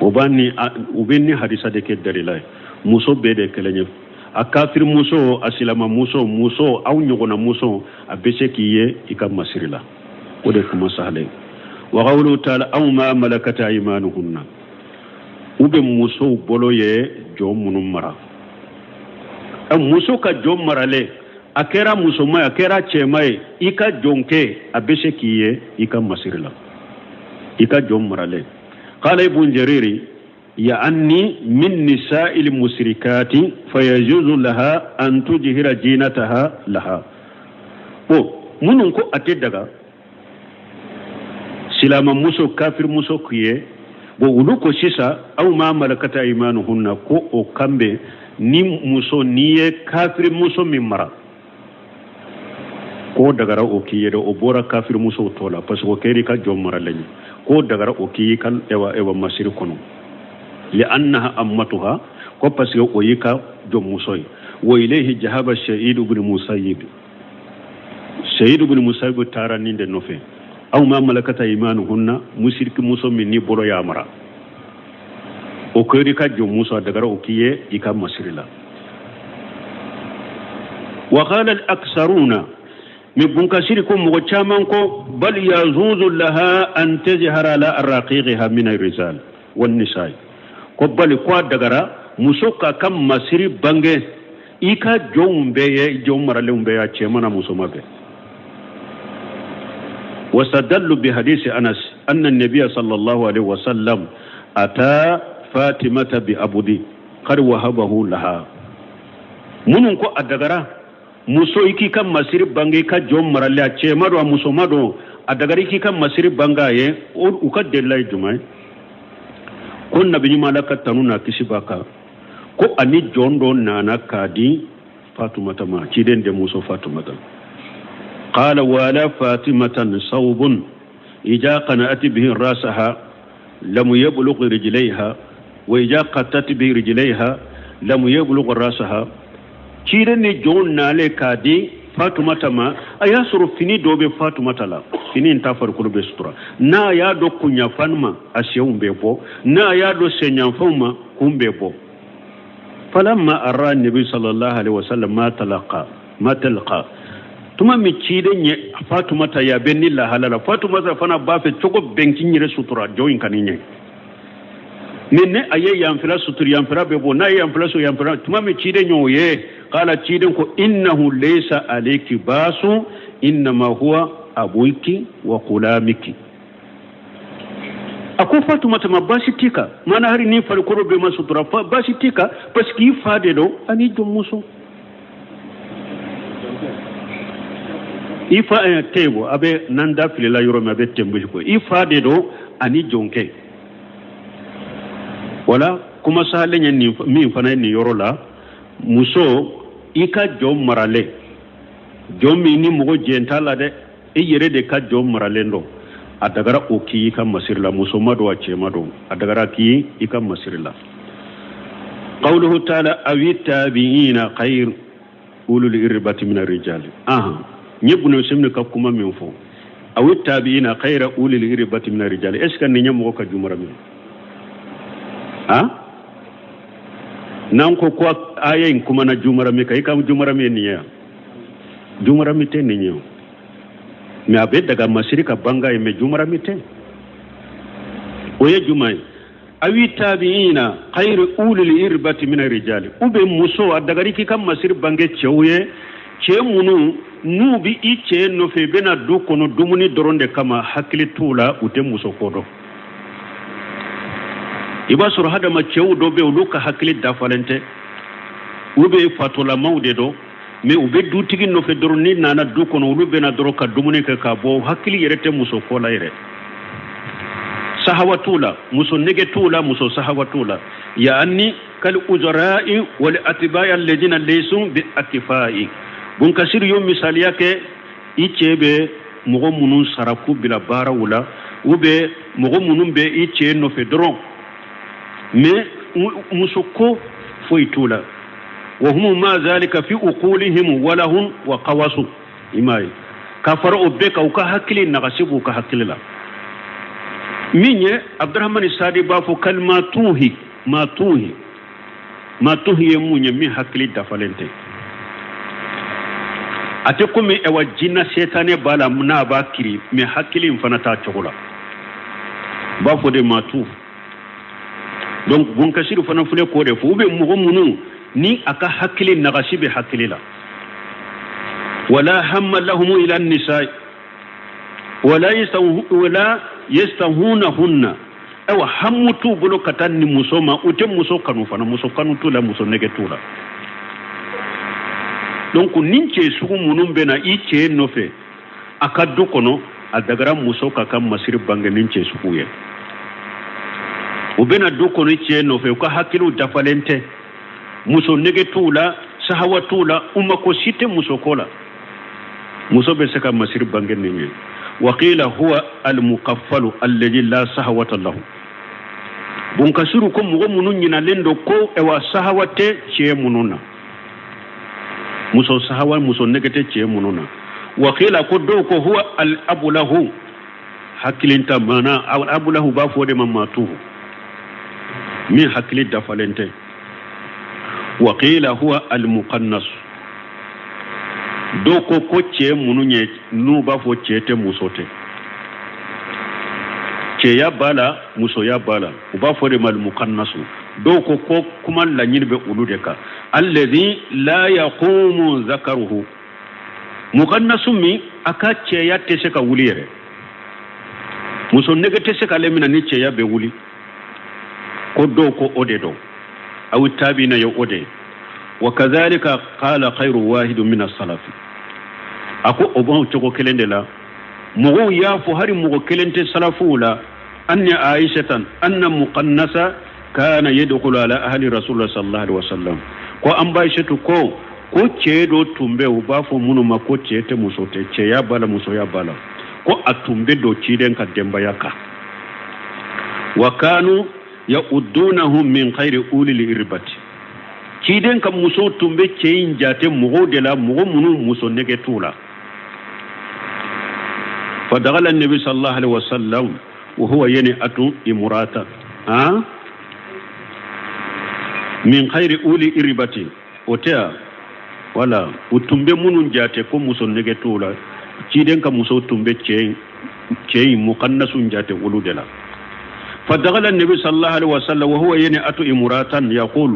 ubani hadisa de ke dalilay muso bere kalanya akafir muso asilama muso aw nyogona muso abese kiye ikam masirila ode kuma sahale wa qawlu ta'ala aw ma malakat aymanuhunna ube muso boloye jomunum mara muso ka jom marale akera muso ma akera chemae ika jonke abeshe kiye ika masirila ika jom marale qala ibn jariri ya anni min nisa'il musrikati fayajuzu laha an tujhira jinataha laha munun ko ate daga silama muso kafir muso kiye bo uluko sisa aw ma malakata imanuhunna ko o kambe ni muso niye kafir muso min mara ko dagara o kiye do o bora kafir muso tola parce que keri ka jom mara lañu ko dagara o kiye kan ewa masiri kono li annaha ammatuha ko parce que o yika jom muso wa ilayhi jahaba shahid ibn musayyib tarani de nofe aw ma malakata imanuhunna musirki muso min ni boro ya mara o keri ka jom muso dagara o kiye ika masirila wa qala al aksaruna mi bunkasiri ko mo chaman ko bal yazuzu laha an tazhara la arraqiqiha min ar-rijal wan nisaa ko bal ko dagara muso ka kam masiri bange ika jom beye jom marale umbe ya chemana muso mabe واستدلوا بحديث أنس أن النبي صلى الله عليه وسلم أتى فاطمة بأبودي قد وهبه لها منون كو أدغرا muso iki kan masiri bange ka jom marale a chemado a muso mado adagara iki kan masiri bangaye o ka delay jumai kon nabi malaka tanuna kisibaka ko ani jondo nana kadi fatumata ma ciden de muso fatumata قال ولا فاطمة صوب إذا قنأت به رأسها لم يبلغ رجليها وإذا قتت به رجليها لم يبلغ رأسها كيرني جون نالي كادي فاطمة ما أياسر فيني دوبي فاطمة لا فيني انتفر كل بسترا نا يادو كنيا فانما أسيوم بيبو نا يادو سنيا فوما كم بيبو فلما أرى النبي صلى الله عليه وسلم ما تلقى tuma mi cide nye fatumata ya benni la halala fatumata fana ba fe chogo benki nyire sutura join kaninye nenne aye yamfira sutur yamfira bebo na yamfira so yamfira tuma mi cide nyoye qala cide ko innahu laysa alayki basu inma huwa abuki wa qulamiki ako Fatumata ma basitika mana hari ni fal ko be masutura basitika parce que faade do ani jom muso ifa tebo abe nanda fili la yoro ma be tembu ko ifaade do ani jonke wala kuma sale ni mi fana ni yoro la muso ika jom marale jom mi ni mugo jentala de e yere de ka jom marale ndo adagara oki ka masirla muso mado ace mado adagara ki ika masirla qawluhu ta'ala awi tabi'ina khayr ulul irbati min ar-rijal ñebno semne ka kuma min fo awi tabi'ina khayra ulul irbati min ar-rijal est ce que ni ñamo ka jumara min nan ko ayen kuma na jumara mi kay kam jumara mi ni ya jumara mi ten ni ñew mi abe daga masiri ka banga e me jumara mi ten o ye jumay awi tabi'ina khayru ulul irbati min ar-rijal ube muso adagari ki kam masiri bange cewye ce munu nubi ice no fe bena du kono dumuni doronde kama hakili tula ute muso kodo iba sur hada ma cew do be luka hakili dafalente ube fatola mawde do me ube du tigi no fe doroni nana du kono ulu bena doro ka dumuni ka bo hakili yerete muso kola yere sahawatula muso negetula muso sahawatula yani kal uzara'i wal atba'i alladhina laysu bi akifai bun kasir yo misali yake icebe mogo munun saraku bila bara wula ube mogo munun be ice no fe doron me musoko foitula wa hum ma zalika fi uqulihim wa lahum wa qawasu imai kafara obeka uka hakili nagasibu ka hakilila minye abdurrahman sadi bafo kalmatuhi matuhi munye mi hakili dafalente ate kumi ewa jinna setane bala muna ba kiri me hakili mfana ta chokola ba fo de matu donc bun kasiru fana fule ko de fu be mugo munu ni aka hakili nagasi be hakili la wala hamma lahum ila an-nisa wala yastahunahunna ewa hammutu bulo katani musoma ute muso kanu fana muso kanu tula muso negetula donc ninche sugu munum bena iche nofe akaddu kono adagara muso kaka masir bange ninche sugu ye ubena du kono iche nofe ka hakilu dafalente muso negetula sahawatula umako site muso kola muso be saka masir bange ninye waqila huwa al-muqaffalu alladhi la sahawata lahu bun kasuru ko mugo munun nyina lendo ko ewa sahawate che mununa muso sahawa muso negete che mununa waqila ko do ko huwa al-abu lahu hakilinta mana al-abu lahu ba fode mamatuhu min hakili dafalente waqila huwa al-muqannas do ko che mununye nu ba fo chete musote che ya bala muso ya bala uba fo de mal muqannasu do ko kuma la nyirbe ulude ka alladhi la yaqumu zakaruhu muqannasu mi aka che ya tese ka wulire muso negete se ka lemina ni che ya be wuli ko do ko ode do aw tabina yo ode وكذلك قال خير واحد من السلف ako obon choko kelende la mugo ya fo hari mugo kelente salafula anna aishatan anna muqannasa kana yadkhulu ala ahli rasulullah sallallahu alaihi wasallam ko ambaishatu ko chedo tumbe ubafo munu mako chete musote che ya bala muso ya bala ko atumbe do chiden ka demba yaka wa kanu yauddunahum min khairi ulil irbati chiden ka muso tumbe chein jate mugo de la mugo munu muso negetula فدخل النبي صلى الله عليه وسلم وهو ينئة امراتا من خير أولي إربتي وتيا ولا وتمبي منون جاتي كو مسو نيغتولا تشيدن كا مسو تمبي تشي مقنس جاتي ولودلا فدخل النبي صلى الله عليه وسلم وهو ينئة امراتا يقول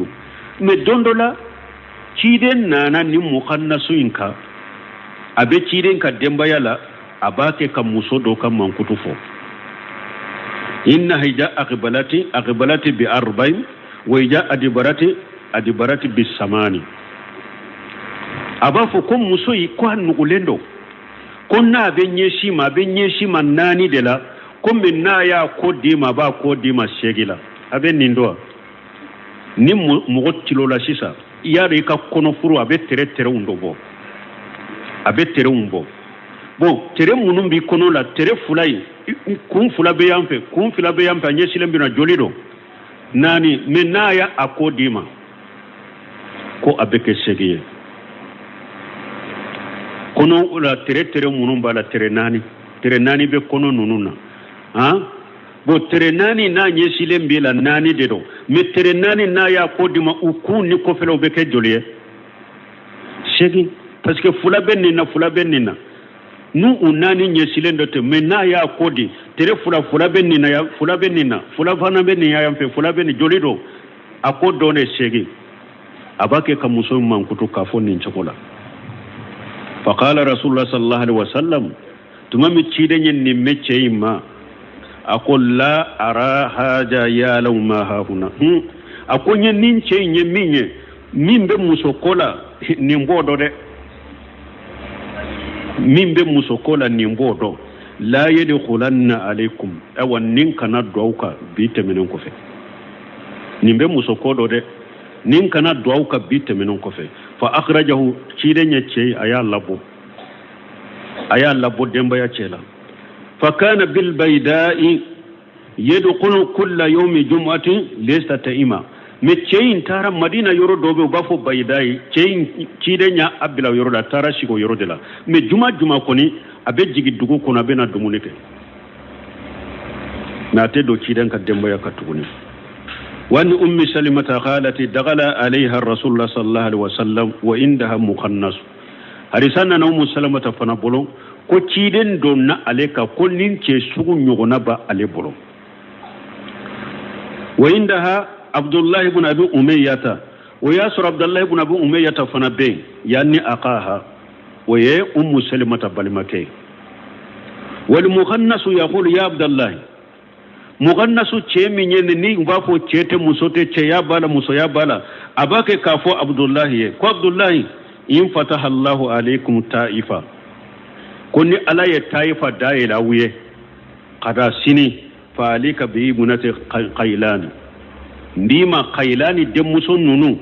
مدوندولا تشيدن نانا ني مقنس انكا ابي تشيدن كا دمبا يالا abake kam musodo kam mankutufo inna hija aqbalati bi arba'in wa hija adibarati bi samani aba fo ko muso yi ko nugulendo ko na be nyeshima nani de la ko min na ya ko dima ba ko dima shegila abe nindo ni mo tilo la sisa yare ka kono furu abe tere undo bo abe tere umbo bon tere munum bi kono la tere fulai kun fula be yamfe anye silembi na jolido nani min na ya akodima ko abe ke shegiye kono la tere munum bala tere nani be kono nununa bo tere nani na nyesile mbila nani dedo me tere nani na ya kodima uku ni ko felo be ke joliye shegi parce que fula benina nu unani nyesile ndote me na ya kodi tere fula benina ya fula fana benina ya mfe fula beni jolido akodo ne shegi abake ka musulman kutu kafoni nchokola faqala rasulullah sallallahu alaihi wasallam tumami chide ni meche ima akol la ara haja ya law ma hahuna akonye ninche minye mimbe musokola ni mbodo de mimbe musokola ni mbodo la yadkhulanna alaikum awan ninkana dwauka bitemenen ko fe nimbe musokodo de ninkana dwauka bitemenen ko fe fa akhrajahu chidenya che aya labo demba ya chela fa kana bil bayda'i yadkhulu kull yawmi jum'atin laysa ta'ima me cheyin tara madina yoro dobe bafo baydai cheyin chidenya abila yoro da tara shigo yoro dela me juma koni abe jigi dugu kona bena dumunike na te do chiden ka demba ya katuguni wani ummi salimata qalati dagala alaiha rasulullah sallallahu alaihi wasallam wa indaha mukhannas harisana na ummu salamata fana bolo ko chiden do na aleka ko ninche sugu nyogona ba ale bolo wa indaha Abdullah ibn Abi Umayyah wa Yasir Abdullah ibn Abi Umayyah fana be yani aqaha wa ya ummu salimata balimake wal mukhannas yaqulu ya Abdullah mughannasu ce minyen ni ba fo cete musote ce ya bala muso ya bala abake kafo Abdullah ye ko Abdullah in fataha Allahu alaikum ta'ifa kunni ala ya ta'ifa daila wiye qada sini fa alika bi ibnati qailani ndima qailani de muson nunu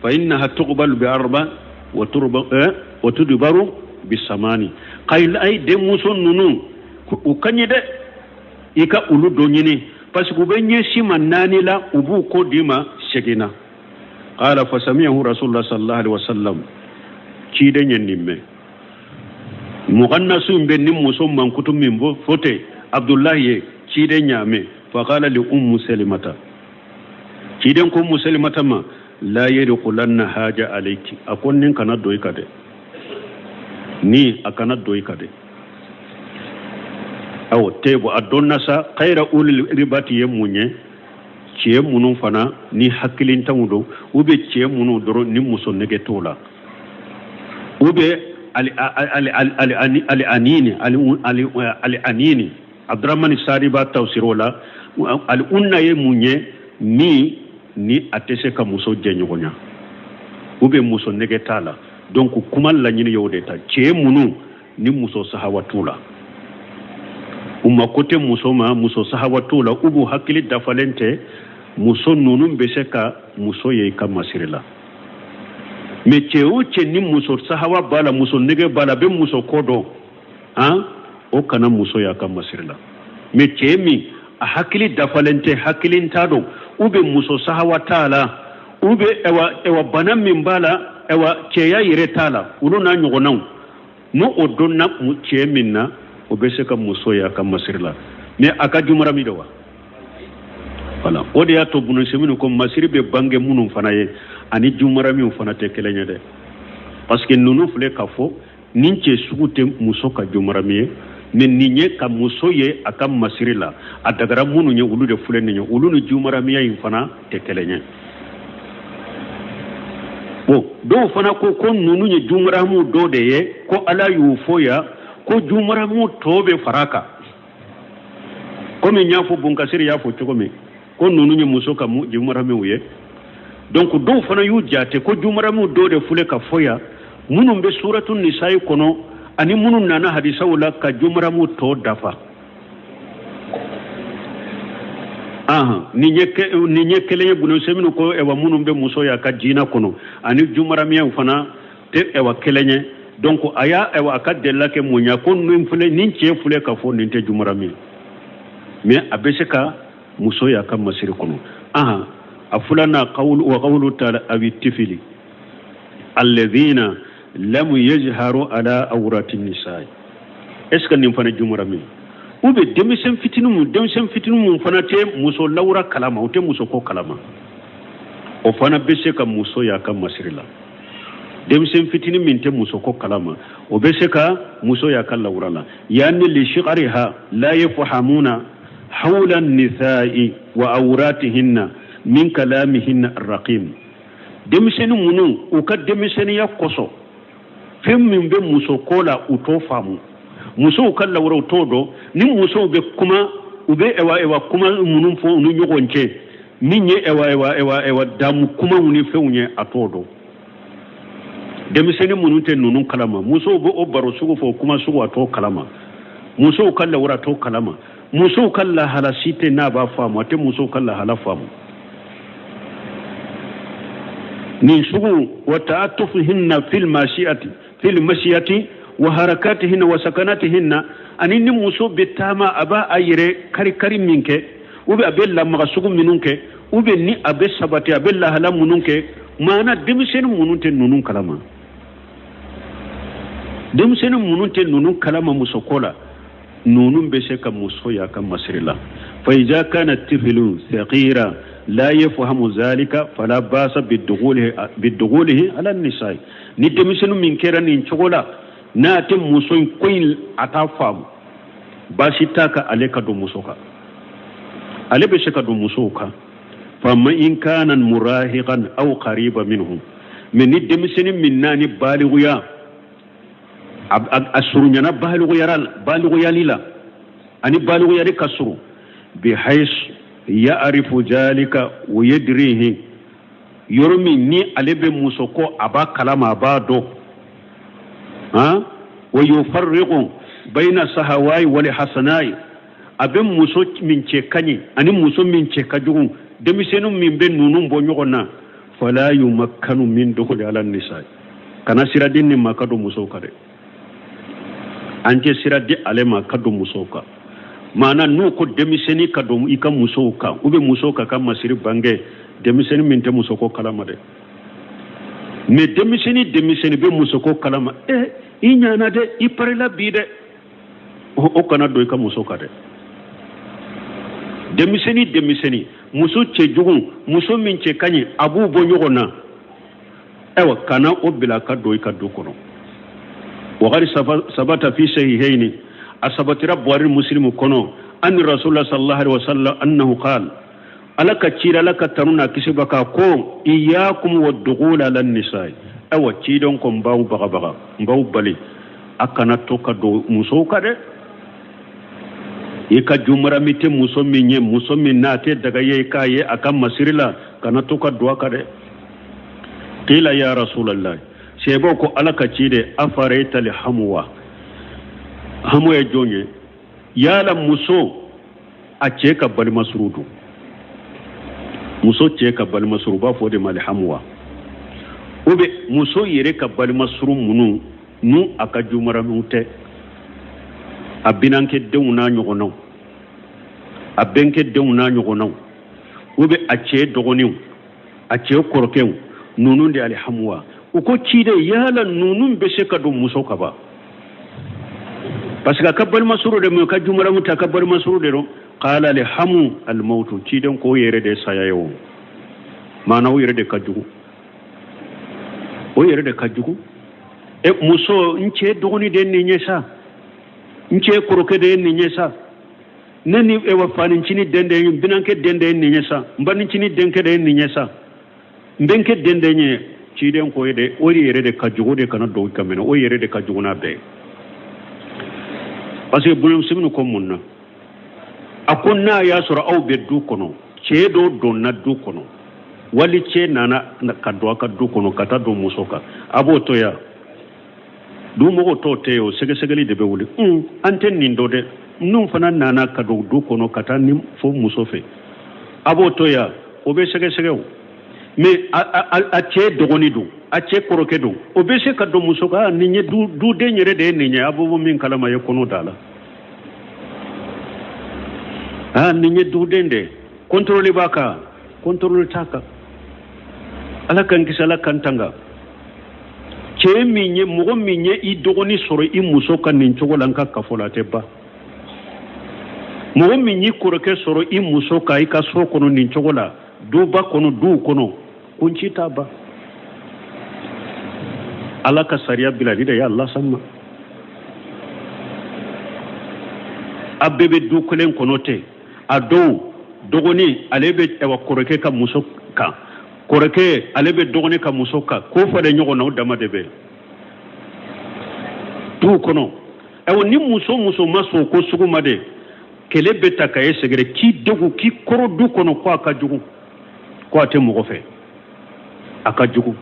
fa innaha tuqbalu bi arba wa tudbaru bi samani qailai de muson nunu ukanye de ika ulu donyini parce que benye shima nani la ubu ko dima shegina qala fa sami'ahu rasulullah sallallahu alaihi wasallam ci de nyennimme mughannasu be nim musom man kutum mimbo fote Abdullah ye ci de nyame fa qala li ummu salimata ci den ko muslimata ma la yadkhulanna haja alayki akonnin kana doyka de ni akana doyka de aw tebo adonna sa khayra ulil ribati yemunye ci munun fana ni hakilin tamudo ube ci munu doro ni muso nege tola ube al anini Abdurrahman Sariba tawsirola al unna yemunye ni atese ka muso jenyogonya ube muso nege tala donc kumal la nyini yode ta ci munu ni muso sahawatula umma kote muso sahawatula ubu hakili dafalente muso nunun beseka muso ye kamasirila me cheuche ni muso sahawa bala muso nege bala be muso kodo o kana muso ya kamasirila me chemi a hakili dafalente hakilin tado ube muso sahawa tala ube ewa banam min bala ewa cheya yire tala uluna nyogonaw no odonna mu cheminna obeseka muso ya kamasirila me aka jumara midowa wala odi ya to bunu seminu ko masiri be bange munun fana ye ani jumara mi fana te kelenya de parce que nunu fle kafo ninche sugute muso ka jumara mi ne ninye ka muso ye aka masirila adagara munu nye ulu de fule nye ulu ni jumara mi yin fana te kelenya bo do fana ko nunu nye jumara mu do de ye ko ala yu foya ko jumara mu tobe faraka ko komi nyafo bunkasir yafo chogome ko nunu nye muso ka jumara me uye donc do fana yu jate ko jumara mu do de fule ka foya munum be suratul nisaa kono ani munun nana hadisa wala ka jumara mu to dafa ni nyekele bunu seminu ko ewa munum be muso ya ka jina kono ani jumara mi fana te ewa kelenye donc aya ewa ka della ke munya ko nin fule nin che fule ka fo nin te jumara mi mais abeseka muso ya ka masiri kono afulana qawlu ta'ala abi tifili alladhina lam yajharu ala awrati nisaa est-ce que nim fana jumara mi ube demisen fitinu mu fana te muso lawra kalama o te muso ko kalama o fana beseka muso ya ka masiri la demisen fitini min te muso ko kalama o beseka muso ya ka lawra la yani li shiqariha la yafhamuna hawla an-nisaa wa awratihinna min kalamihinna ar-raqim demiseni munu o ka demiseni ya koso fem min be muso kola uto famu muso kala woro todo ni muso be kuma ube ewa kuma munu fo nu nyogonche ninye ewa damu kuma muni feunye atodo demiseni munu te nunu kalama muso bo obaro sugo fo kuma sugo ato kalama muso kala wora to kalama muso kala halasite na ba famu ate muso kala hala famu ni sugu wa ta'attufihinna fil mashiyati wa harakatihinna wa sakanatihinna anini muso betama aba ayire kari minke ube abella magasugu minunke ube ni abe sabati abella hala mununke mana demiseni mununte nunun kalama demiseni mununte nunun kalama musokola nunun beseka muso ya kan masrila fa iza kana tiflu saghira لا يفهم ذلك فلا باس بالدخوله على النساء ندمسن من كيران ان تشغلا ناتم مسوين كوين اتافام باشتاك عليك دو مسوكا علي بشك دو مسوكا فما ان كان مراهقا او قريبا منهم من ندمسن من ناني بالغيا اسرنينا بالغيا ليلا اني بالغيا كسرو بحيث يعرف ذلك ويدريه يرمي ني علبه مسوكو ابا كلام ابادو ويفرق بين السهواي والحسناي ابن مسو من تشكاني اني مسو من تشكاجو دمسينو من بن نونو بونيغونا فلا يمكن من دخول على النساء كان سيرادين ما كدو مسوكا دي انجي سيرادي علي ما كدو مسوكا mana nu ko demiseni ka do ika musoka ube musoka ka masiri bange demiseni minte musoko kalama de me demiseni be musoko kalama inyana de iparela bide o kana do ika musoka de demiseni muso chejugun muso minche kanye abu bonyogona ewa kana obila ka do ika do kono wa gari sabata fi sahihaini أصبت رب وار المسلم كنو أن رسول الله صلى الله عليه وسلم أنه قال ألك تشير لك ترونا كسبك قوم إياكم والدخول على النساء أو تشيرونكم باو بغا باو بالي أكنا توكا دو مسوكا ده إيكا جمرة ميتي مسومي ناتي دغاية إيكا أكام مسيرلا كنا توكا دواكا ده قيل يا رسول الله سيبوكو ألك تشير أفريت لحموا hamu ya jonye yala muso a ce ka bal masrudu muso ce ka bal masru ba fo de mal hamwa ube muso yere ka bal masru munu nu aka jumara mute abinanke dewna nyogono abenke dewna nyogono ube a ce dogoniw a ce korkew nunun de al hamwa uko ci de yala nunun be se ka do muso ka ba parce que kabbal masuru de mo kajumara muta kabbal masuru de ro qala li hamu al maut ci den ko yere de sayayo mana o yere de kajugu e muso nche dogoni de ni nyesa nche koroke de ni nyesa nani e wa fani chini dende yum binanke dende ni nyesa mbani chini denke de ni nyesa mbenke dende nye ci den ko yede o yere de kajugu de kana do kamena o yere de kajugu na be parce que bulum simnu ko munna akonna ya sura au be du kono ce do donna du kono wali ce nana kadwa ka du kono kata do musoka abo to ya du mo to teo sege segeli de be wuli anten nin do de num fana nana kado du kono kata nim fo musofe abo to ya obe sege sege mais a ce dogoni du a ce koroke du obe se kado musoka ni nye du de nyere de ni nye abo min kala ma kono dala ni nye du dende contrôle baka contrôle taka ala kan kisala kan tanga ce minye mo minye I dogoni soro I musoka nin chogolanka kafola teba mo minye koroke soro I musoka I ka soro kono nin chogola du ba kono du kono kunchita ba ala ka sariya biladi da ya Allah sama abebe du kolen kono te ado dogoni alebe ewa koroke ka musoka koroke alebe dogoni ka musoka ko fade nyogo na dama debe du kono ewa ni muso maso ko sugu made kele beta ka esegere ki dogu ki koro du kono ko aka jugu ko ate mo fe aka jugu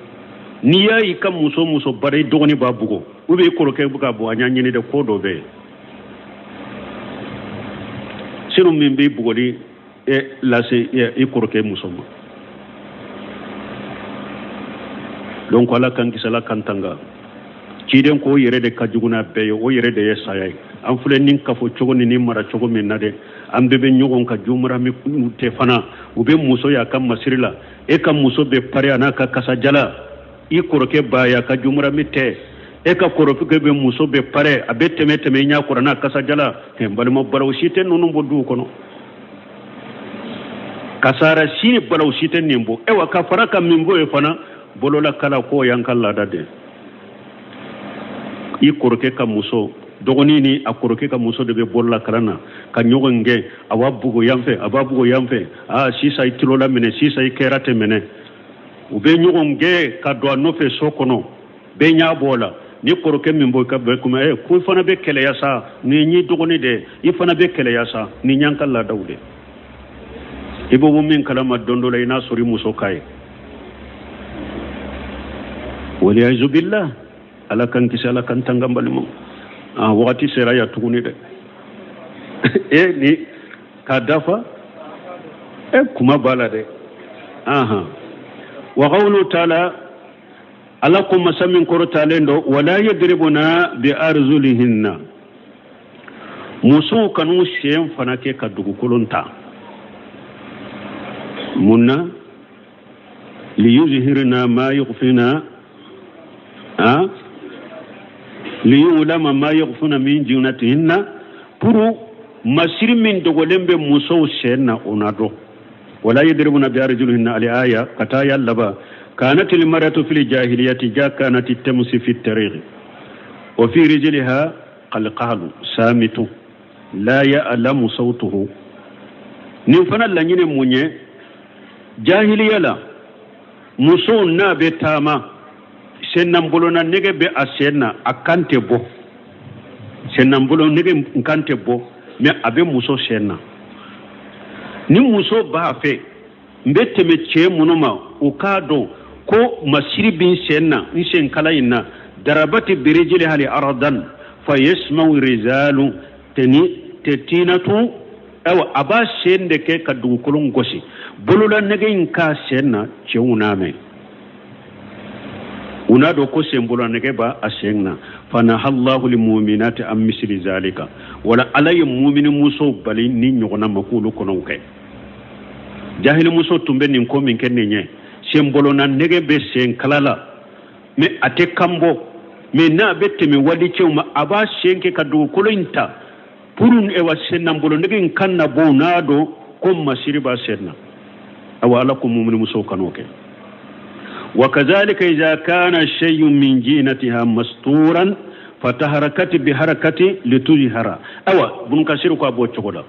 ni yayi kam muso bare dogoni ba bugo ube koroke buga bo anyanye ni de ko do be sinu min be bugodi lase e koroke muso ma donc ala kan kisala kan tanga ciden ko yere de kajuguna be o yere de yesayay am fule nin kafo cogo ni mara cogo min nade am bebe nyogon ka jumra mi te fana ube muso ya kam masirila e kam muso be pare anaka kasa jala I koroke ba ya ka jumra mi te e ka koroke be muso be pare abe teme nya korana kasa jala he balmo baraw shiten nonu bodu kono kasara shi baraw shiten nimbo e wa ka faraka mimbo e fana bolola kala ko yankalla dade I koroke ka muso dogoni ni akoroke ka muso de be bolla karana ka nyogonge awabugo yamfe sisa itilola mene sisa ikerate mene ube nyogonge ka do no fe sokono be nya bola ni koroke mimbo ka be kuma ko fana be kele yasa ni nyi dogoni de I fana be kele yasa ni nyankalla dawde ibo min kala ma dondola ina sori muso kai wali azubillah ala kan kisala kan tangambali mo wakati sera ya tuguni de ni kadafa kuma bala de wa qawlu ta'ala alakum masamin kortalendo wala yadribuna bi arzulihinna musu kanu shem fanake ka dugu kolonta munna liyuzhirna ma yukhfina liyulama ma yaghfuna min jinatihinna puru masir min dogolembe muso shenna onado wala yadribuna bi arjulihinna ali aya kata yallaba kanat al maratu fil jahiliyati kanat tamsi fi at-tariq wa fi rijliha qalqalu samitu la ya'lamu sawtuhu nin fana lanyine munye jahiliyala muso na betama sennan bolona nege be asenna akante bo sennan bolo nege nkante bo me abe muso senna ni muso ba fe mbete me che munoma ukado ko masiri bin senna ni sen kala inna darabati birijili hali aradan fa yasma'u rijalu tetinatu awa aba sende ke kadu kulun gosi bolola nege nka senna cheuna me unado ko sembolo nege ba asengna fana Allahu lil mu'minati am misli zalika wala alay mu'minu muso bali ni nyogona makulu kono kay jahil muso tumbe nin ko min kenne nye sembolo na nege be sen kalala me ate kambo me na bette me wadi cewma aba senke kadu kolointa purun e wa senambolo nege kanna bo nado ko masiri ba senna awa alakum mu'minu muso kanoke وكذلك إذا كان شيء من جينتها مستورا فتحركت بحركة لتظهر بن كثير كو ابو تشودا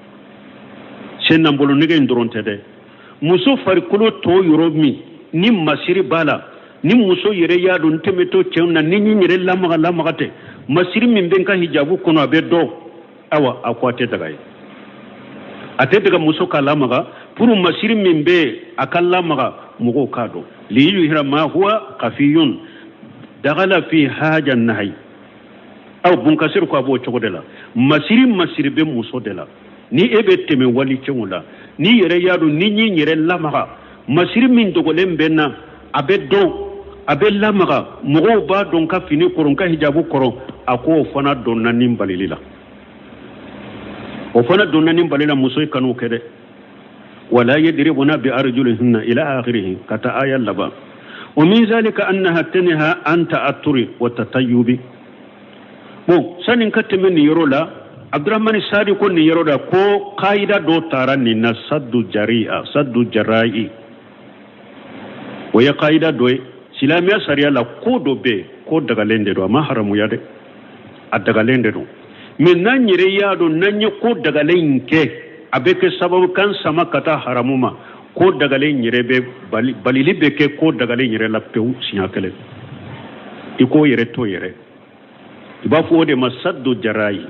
سنن بولو نيغي ندرون تدي muso farikolo to yoromi ni masiri bala ni muso yere ya don temeto cewna ni ni yere lamaga te masiri min ben ka hijabu kono abe do awa akwate daga ate daga muso kala maga puru masiri min be akalla maga mugo kado li yuhira ma huwa qafiyun dagala fi haja nahi aw bunkasir ko abo chogodela masiri be muso dela ni ebe teme wali chengula ni yere yadu ni nyi yere lamaga masiri min dogolen benna abe lamaga mugo ba don ka fini koron ka hijabu koron ako fana don nanin balilila o fana don nanin balila muso kanu kede wala yadribuna bi arjulihinna ila akhirih kata aya laba wa min zalika annaha tanha an ta'atturi wa tatayyubi bon sanin kateme ni yorola abdurrahman sadi ko ni yoroda ko qaida do tarani na saddu jarai wa ya qaida do silamiya sariya la ko do be ko daga lende do ma haramu ya de daga lende do min nan yire ya do nan ko daga lenke abeke sababu kan sama kata haramuma ko daga len yire be balili be ke ko daga len yire la pew sinya kele iko yire to yire iba fo de masaddu jarai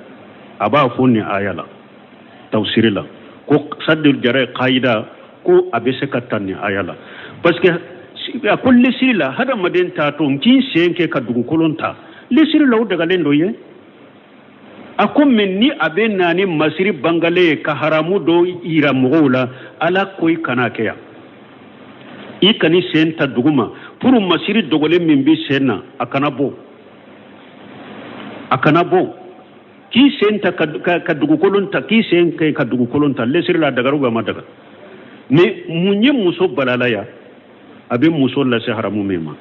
aba fo ni ayala tawsirila ko saddu jarai qaida ko abese katani ayala parce que a kulli sila hada maden ta to kin senke ka dugu kolonta le sila daga len do ye akum minni aben nani masiri bangale ka haramu do ira mugola ala koy kana kaya ikani senta duguma puru masiri dogole min bi senna akana bo ki senta ka dugu kolonta ki senke ka dugu kolonta le sila daga ruga madaga ne munye muso balalaya abe muso la se haramu mema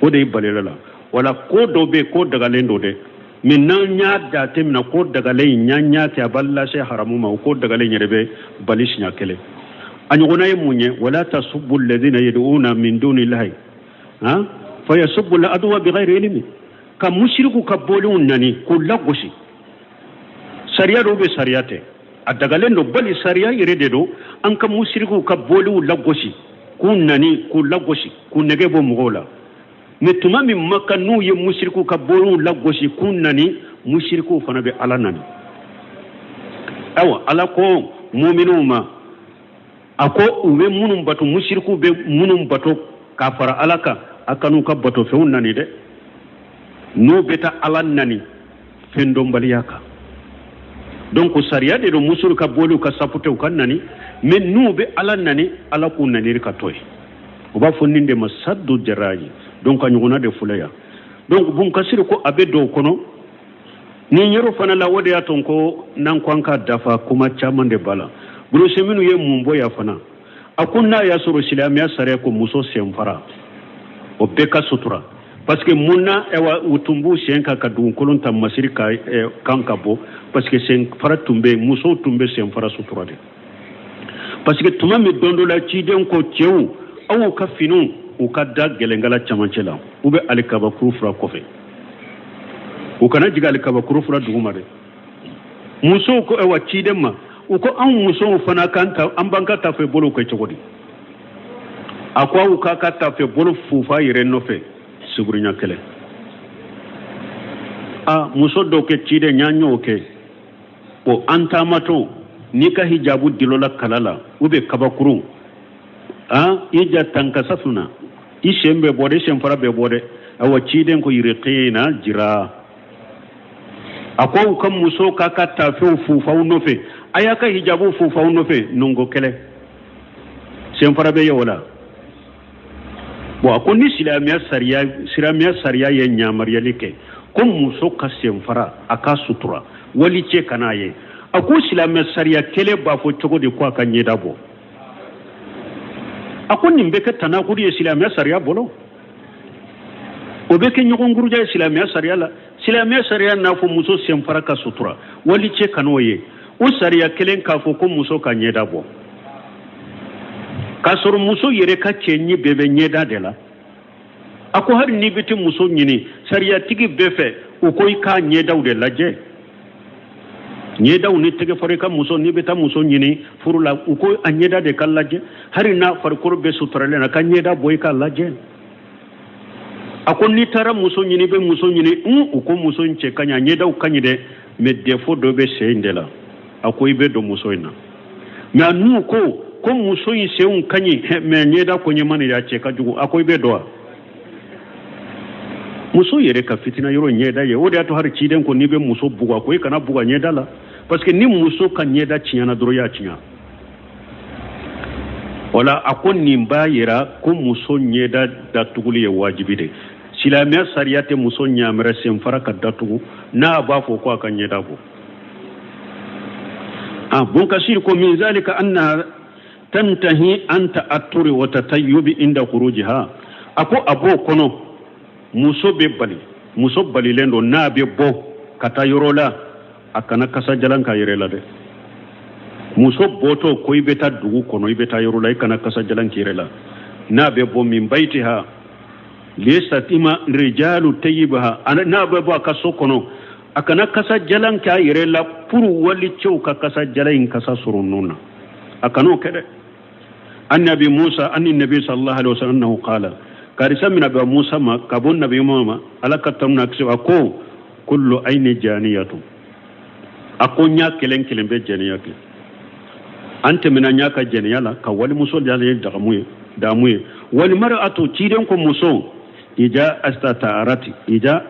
o de balela wala ko do be ko daga lendo de min nan nya da temna ko daga lay nya ta balla se haramu ma ko daga lay nyerebe balish nya kele anyu gona yemunye wala tasubbu alladhina yad'una min dunillahi ha fa yasubbu al-adwa bighairi ilmi ka mushriku ka bolun nani ko lagoshi sariya do be sariyate adaga lendo bali sariya yirede do an ka mushriku ka bolu lagoshi kun nani ko lagoshi kun nege bo mugola ne tuma min makka nu ye mushriku ka bolu lagoshi kun nani mushriku fana be ala nani awa ala ko mu'minuma ako ube munum batu mushriku be munum batu kafara alaka akanu ka batu fe nani de no beta ala nani fendo mbaliyaka donc sariya de mushriku ka bolu ka sapute kan nani men nu be ala nani ala kun nani ka toy uba fonninde masaddu jaraji donc anyuguna de fulaya donc bun kasir ko abe do kono ni nyero fana la wode aton ko nan kwanka dafa kuma chaman de bala bulu seminu ye mumbo ya fana akunna ya soro silamiya sare ko muso semfara o beka sutura parce que munna ewa utumbu shenka ka dun kolonta masirika kanka bo parce que sen fara tumbe muso tumbe semfara sutura de parce que tuma mi dondo la ci den ko cewu awu ka finu u ka da gelengala chamancela ube alikaba kurufura kofe u kana jiga alikaba kurufura duguma de muso ko ewa ci den ma u ko an muso fana kanta an banka ta fe bolo ko cogodi akwa u ka ta fe bolo fufa yire nofe sugurinya kele a muso do ke ci den nyanyo ke o anta mato ni ka hijabu dilola kalala ube kabakuru ija tanka safuna ishembe bode shemfara be bode awa ciden ko yiriqina jira akwa kam muso kaka tafu fufa unofe ayaka hijabu fufa unofe nungo kele shemfara be yola bo akoni silamiya sariya ye nyamar yalike ko muso ka shemfara aka sutura wali ce kanaye ako silamiya sariya kele ba fo chogo de kwa kan yedabo akon nimbe ka tanakuri islamiyya sariya bolo obeke nyugo nguruja islamiyya sariya na fo muso semfara ka sutura wali ce kanoye o sariya kelen ka fo ko muso ka nyeda bo kasoro muso yere ka cenyi bebe nyeda de la ako har ni biti muso nyini sariya tigi befe o koy ka nyeda de laje nyeda uni tege fore ka muso ni beta muso nyini furula uko anyeda de kallaje hari na farkor be sutrale na kanyeda boy kallaje akon ni tara muso nyini be muso nyini uko muso nche kanya nyeda ukanyide me defo do be seindela akoy be do musoyna mais anu ko musoyi seun kanyi me nyeda ko nyemani ya cheka jugo akoy be do muso yere ka fitina yoro nyeda ye wodi ato har ciden ko ni be muso buga ko kana buga nyeda la parce que ni muso kan nyeda ciana doro ya cinya wala akon ni mbayira ko muso nyeda da tuguli ye wajibi de silamiya sariyate muso nyamere sem faraka datugu na ba fo ko kan nyeda ko bon kasir ko min zalika anna tantahi anta aturi wa tatayyubi inda khurujiha ako abo kono muso bali lendo na be bo kata yorola akana kasa jalan ka yirela de muso boto ko ibeta dugu kono ibeta yorola ikana kasa jalan ki yirela na be bo min baitiha lisatima rijalu tayyibaha na be bo kaso kono akana kasa jalan ka yirela puru wali ka kasa jalan kasa surununa akano kede annabi Musa annabi sallallahu alaihi wasallam annahu qala karisa min abu Musa ma kabun nabi mama ala katamna kse ako kullu ayni janiyatu ako nya kelen be janiyatu ante mina nya ka janiyala ka wali muso dala yin damuye wali mar'atu ciden ko muso ija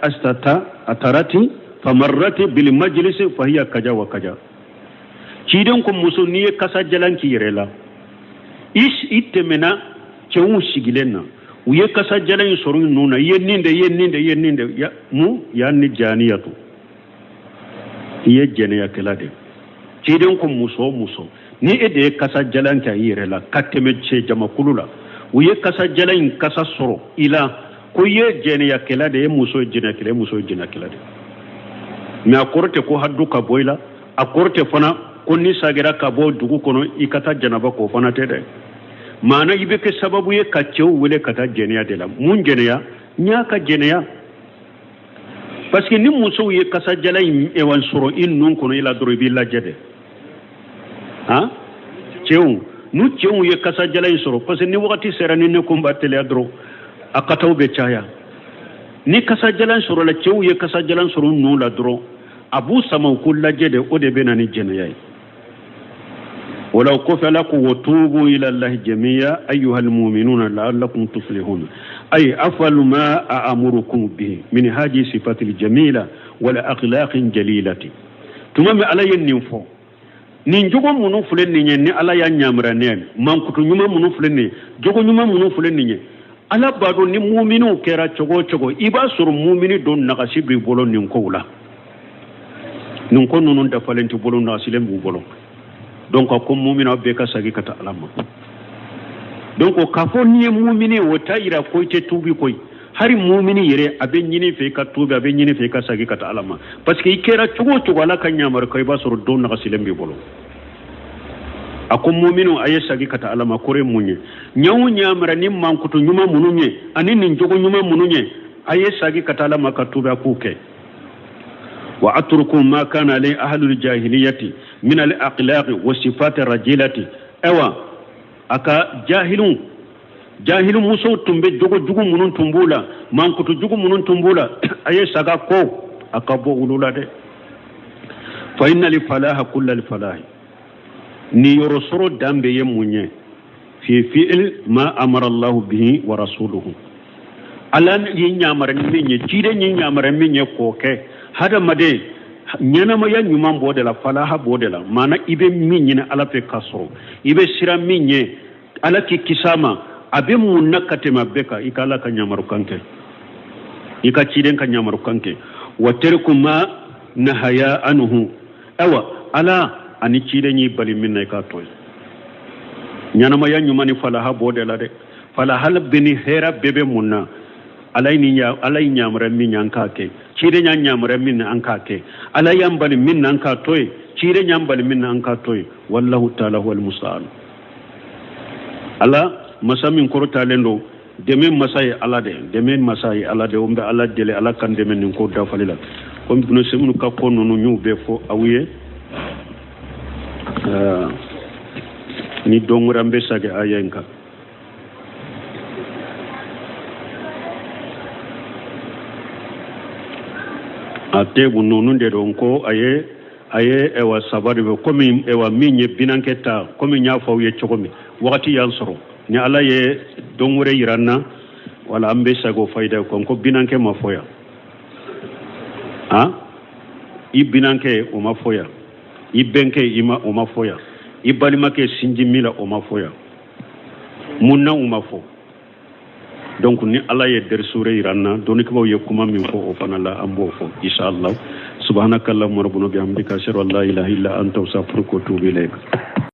astata atarati famarrati bil majlis fa hiya kaja wa kaja ciden ko muso ni kasa jalanki yirela ittemena cewu sigilenna uye kasa jalan sorun nuna yenninde ya ni janiyatu iye jeniya kelade ciden ko muso ni ede kasa jalan ka yirela kateme ce jama kulula uye kasa jalan kasa soro ila ko ye jeniya kelade muso jeniya kelade me akorte ko haddu ka boyla akorte fana ko ni sagira ka bo dugu kono ikata janaba ko fana tede mana ibe ke sababu ye kaccew wele kata jeniya de la mun jeniya nya ka jeniya parce que ni muso ye kasa jala e wan soro in non kono ila doro bi la jede ha cew ye kasa jala soro parce que ni wakati serani ne ko mbatele adro akataw be chaya ni kasa jala soro la cew ye kasa jala soro no la doro abu sama ko la jede o de benani jeniya ولو كفى لكم وتوبوا إلى الله جميعا أيها المؤمنون لعلكم تفلحون أي أفعل ما أأمركم به من هذه الصفات الجميلة والأخلاق الجليلة تمام على ينفو نينجوغو منو فلني ني على ينيامرا نيم مانكوتو نيما منو فلني جوغو نيما منو فلني ني على بادو ني مؤمنو كيرا تشوغو إبا سور مؤمني دون نغاسي بي بولو نينكولا نينكو نونون دافالنتي بولو ناسيلم بولو donc ko mu'mina be ka sagi kata alama donc ka fo ni mu'mini wota ira ko te tubi koy hari mu'mini yere abe nyini fe ka tubi abe nyini fe ka sagi kata alama parce que ikera chugo ala kan nyamar koy ba soro don na silem bi bolo ako mu'minu aye sagi kata alama kore munye nyawu nyamara ni mankuto nyuma mununye ani ni jogo nyuma mununye aye sagi kata alama ka tubi akuke wa atruku ma kana li ahlul jahiliyati min al aqlaq wa sifat rajilati ewa aka jahilu muso tumbe jogo jugu munun tumbula mankuto jugu munun tumbula aye saga ko aka bo ulula de fa inna li falaha kull al falah ni yorosoro dambe yemunye fi fi'l ma amara Allah bihi wa rasuluhu alan yi nyamara minye cide nyi nyamara minye koke hada made nyana ma ya nyuma bodela falaha bodela mana ibe minyina ala pe kasro ibe sira minye ala ki kisama abe munakate mabeka ikala ka nyamaru kanke ika ciden ka nyamaru kanke wa tarkuma nahaya anhu awa ala ani ciden yi bali minna ka toy nyana ma ya nyuma ni falaha bodela de falaha beni hera bebe munna alay nyamra min yanka ke cire nyamra min anka ke alay yambali min anka toy cire nyambali min anka toy wallahu ta'ala wal musta'an ala masamin korta lendo demen masay ala de ombe ala dele ala kan demen ni ko da falila ko ibn semnu ka ko nonu ñu be fo awiye ni dongurambe sage ayenka ate bununu de don ko aye aye ewa sabari be komi ewa minye binanketa komi nya faw ye chokomi wakati yansoro ni ala ye dongore yiranna wala ambe sago fayda ko binanke mafoya ha ibinanke o mafoya ibenke ima o mafoya ibalimake sinjimila o mafoya munna o mafo donc ni ala ye der sure iranna doni ko ye kuma min fo o fanala ambo fo inshallah subhanakallahumma rabbuna bihamdika ashhadu an la ilaha illa anta astaghfiruka wa atubu ilayk